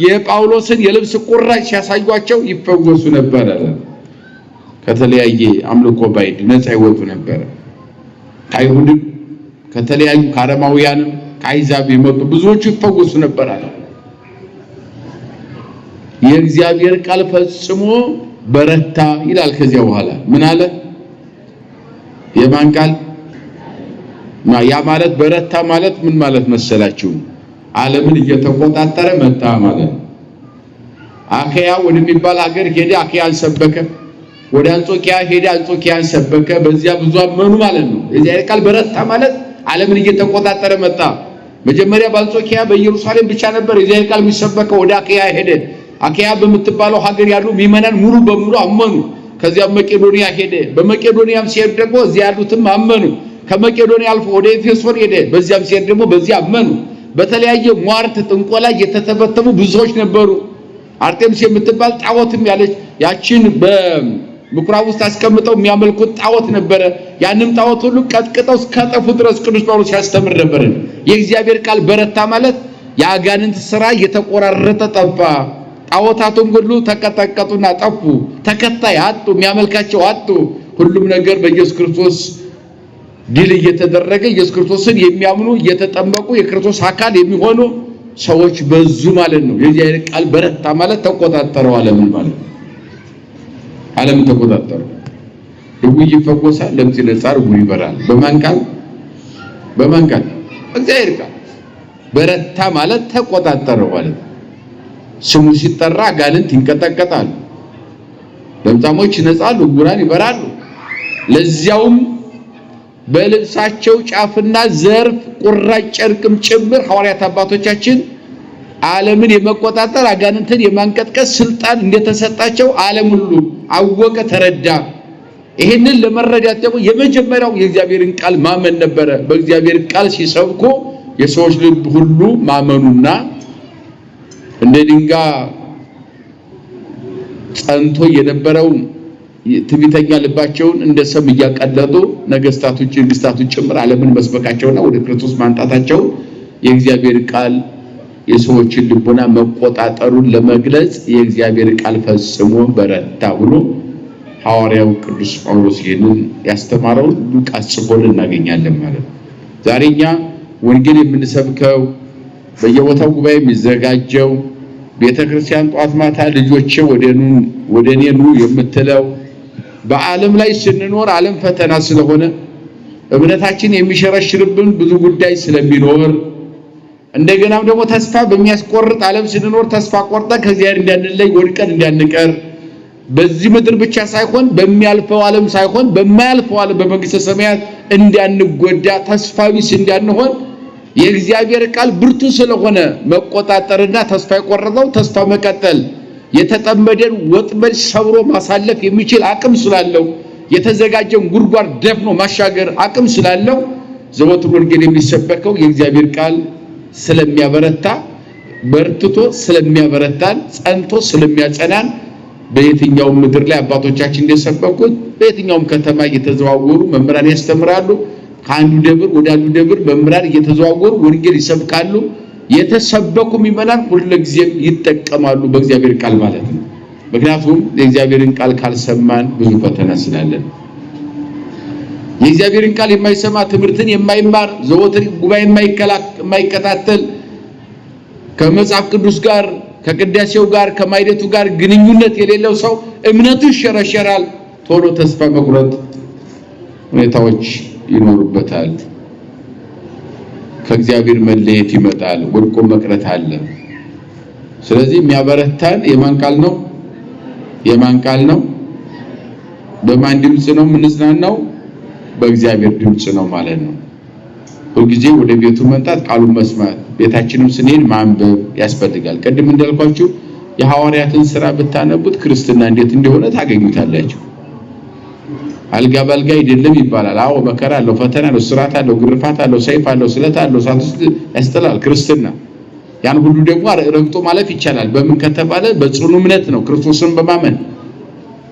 የጳውሎስን የልብስ ቁራጭ ሲያሳዩአቸው ይፈወሱ ነበረ። ከተለያየ አምልኮ ባዕድ ነፃ ይወጡ ነበረ። ከአይሁድም ከተለያዩ ከአረማውያንም ከአሕዛብ የመጡ ብዙዎቹ ይፈወሱ ነበር አለ። የእግዚአብሔር ቃል ፈጽሞ በረታ ይላል። ከዚያ በኋላ ምን አለ? የማን ቃል? ያ ማለት በረታ ማለት ምን ማለት መሰላችሁ? ዓለምን እየተቆጣጠረ መጣ ማለት ነው። አክያ ወደሚባል ሀገር ሄደ፣ አክያን ሰበከ። ወደ አንጾኪያ ሄደ፣ አንጾኪያን ሰበከ። በዚያ ብዙ አመኑ ማለት ነው። የዚያ ቃል በረታ ማለት ዓለምን እየተቆጣጠረ መጣ። መጀመሪያ በአንጾኪያ በኢየሩሳሌም ብቻ ነበር የዚያ ቃል የሚሰበከው። ወደ አክያ ሄደ። አክያ በምትባለው ሀገር ያሉ ምዕመናን ሙሉ በሙሉ አመኑ። ከዚያም መቄዶንያ ሄደ። በመቄዶንያም ሲሄድ ደግሞ እዚያ ያሉትም አመኑ። ከመቄዶንያ አልፎ ወደ ኤፌሶን ሄደ። በዚያም ሲሄድ ደግሞ በዚያ አመኑ። በተለያየ ሟርት ጥንቆላ የተተበተቡ ብዙዎች ነበሩ። አርጤምስ የምትባል ጣዖትም ያለች ያችን በምኩራብ ውስጥ አስቀምጠው የሚያመልኩት ጣዖት ነበረ። ያንም ጣዖት ሁሉ ቀጥቅጠው እስከጠፉ ድረስ ቅዱስ ጳውሎስ ያስተምር ነበር። የእግዚአብሔር ቃል በረታ ማለት የአጋንንት ሥራ እየተቆራረጠ ጠፋ። ጣዖታቱም ሁሉ ተቀጠቀጡና ጠፉ። ተከታይ አጡ፣ የሚያመልካቸው አጡ። ሁሉም ነገር በኢየሱስ ክርስቶስ ድል እየተደረገ ኢየሱስ ክርስቶስን የሚያምኑ እየተጠመቁ የክርስቶስ አካል የሚሆኑ ሰዎች በዙ ማለት ነው። የእግዚአብሔር ቃል በረታ ማለት ተቆጣጠረው ዓለምን ማለት ነው። ዓለምን ተቆጣጠረው። ድውይ ይፈወሳል፣ ለምጽ ይነጻል፣ ዕውር ይበራል። በማን ቃል? በማን ቃል? እግዚአብሔር ቃል። በረታ ማለት ተቆጣጠረው ማለት ነው። ስሙ ሲጠራ አጋንንት ይንቀጠቀጣሉ፣ ለምጻሞች ይነጻሉ፣ ዕውራን ይበራሉ። ለዚያውም በልብሳቸው ጫፍና ዘርፍ ቁራጭ ጨርቅም ጭምር ሐዋርያት አባቶቻችን ዓለምን የመቆጣጠር አጋንንትን የማንቀጥቀጥ ስልጣን እንደተሰጣቸው ዓለም ሁሉ አወቀ፣ ተረዳ። ይህንን ለመረዳት ደግሞ የመጀመሪያው የእግዚአብሔርን ቃል ማመን ነበረ። በእግዚአብሔር ቃል ሲሰብኩ የሰዎች ልብ ሁሉ ማመኑና እንደ ድንጋይ ጸንቶ የነበረው ትዕቢተኛ ልባቸውን እንደ ሰም እያቀለጡ ነገስታቶች ንግስታቶች ጭምር ዓለምን መስበካቸውና ወደ ክርስቶስ ማንጣታቸው የእግዚአብሔር ቃል የሰዎችን ልቦና መቆጣጠሩን ለመግለጽ የእግዚአብሔር ቃል ፈጽሞ በረታ ብሎ ሐዋርያው ቅዱስ ጳውሎስ ይህንን ያስተማረው ሉቃስ ጽፎልን እናገኛለን ማለት ነው። ዛሬኛ ወንጌል የምንሰብከው በየቦታው ጉባኤ የሚዘጋጀው ቤተክርስቲያን ጧት ማታ ልጆቼ ወደኔ ኑ የምትለው በዓለም ላይ ስንኖር ዓለም ፈተና ስለሆነ እምነታችን የሚሸረሽርብን ብዙ ጉዳይ ስለሚኖር እንደገናም ደግሞ ተስፋ በሚያስቆርጥ ዓለም ስንኖር ተስፋ ቆርጠን ከእግዚአብሔር እንዳንለይ ወድቀን እንዳንቀር በዚህ ምድር ብቻ ሳይሆን በሚያልፈው ዓለም ሳይሆን በማያልፈው ዓለም በመንግስተ ሰማያት እንዳንጎዳ ተስፋ ቢስ እንዳንሆን የእግዚአብሔር ቃል ብርቱ ስለሆነ መቆጣጠርና ተስፋ የቆረጠው ተስፋ መቀጠል የተጠመደን ወጥመድ ሰብሮ ማሳለፍ የሚችል አቅም ስላለው የተዘጋጀን ጉድጓድ ደፍኖ ማሻገር አቅም ስላለው ዘወትር ወንጌል የሚሰበከው የእግዚአብሔር ቃል ስለሚያበረታ በርትቶ ስለሚያበረታን ጸንቶ ስለሚያጸናን በየትኛው ምድር ላይ አባቶቻችን እንደሰበኩት በየትኛውም ከተማ እየተዘዋወሩ መምህራን ያስተምራሉ። ከአንዱ ደብር ወደ አንዱ ደብር መምህራን እየተዘዋወሩ ወንጌል ይሰብካሉ። የተሰበኩ ምዕመናን ሁልጊዜም ይጠቀማሉ በእግዚአብሔር ቃል ማለት ነው። ምክንያቱም የእግዚአብሔርን ቃል ካልሰማን ብዙ ፈተና ስላለን የእግዚአብሔርን ቃል የማይሰማ ትምህርትን የማይማር ዘወትር ጉባኤ የማይከታተል ከመጽሐፍ ቅዱስ ጋር ከቅዳሴው ጋር ከማይደቱ ጋር ግንኙነት የሌለው ሰው እምነቱ ይሸረሸራል። ቶሎ ተስፋ መቁረጥ ሁኔታዎች ይኖሩበታል። ከእግዚአብሔር መለየት ይመጣል። ወድቆ መቅረት አለ። ስለዚህ የሚያበረታን የማን ቃል ነው? የማን ቃል ነው? በማን ድምጽ ነው የምንጽናናው? በእግዚአብሔር ድምጽ ነው ማለት ነው። ሁልጊዜ ወደ ቤቱ መምጣት፣ ቃሉን መስማት፣ ቤታችንም ስንሄድ ማንበብ ያስፈልጋል። ቀድም እንዳልኳችሁ የሐዋርያትን ሥራ ብታነቡት ክርስትና እንዴት እንደሆነ ታገኙታላችሁ። አልጋ ባልጋ አይደለም ይባላል። አዎ መከራ አለው፣ ፈተና አለው፣ ስራት አለው፣ ግርፋት አለው፣ ሰይፍ አለው፣ ስለት አለው፣ እሳት ውስጥ ያስጥላል ክርስትና። ያን ሁሉ ደግሞ ረግጦ ማለፍ ይቻላል። በምን ከተባለ በጽኑ እምነት ነው፣ ክርስቶስን በማመን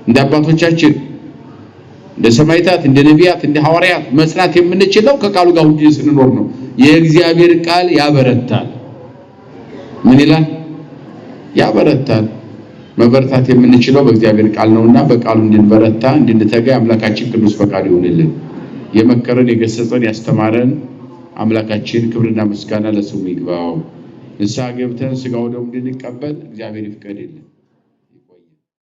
እንደ አባቶቻችን እንደ ሰማዕታት እንደ ነቢያት እንደ ሐዋርያት መጽናት የምንችለው ከቃሉ ጋር ሁሉ ስንኖር ነው። የእግዚአብሔር ቃል ያበረታል። ምን ይላል? ያበረታል። መበረታት የምንችለው በእግዚአብሔር ቃል ነውና በቃሉ እንድንበረታ እንድንተጋ አምላካችን ቅዱስ ፈቃድ ይሁንልን። የመከረን የገሰጸን ያስተማረን አምላካችን ክብርና ምስጋና ለስሙ ይግባው። ንስሐ ገብተን ሥጋው ደሙን እንድንቀበል እግዚአብሔር ይፍቀድልን።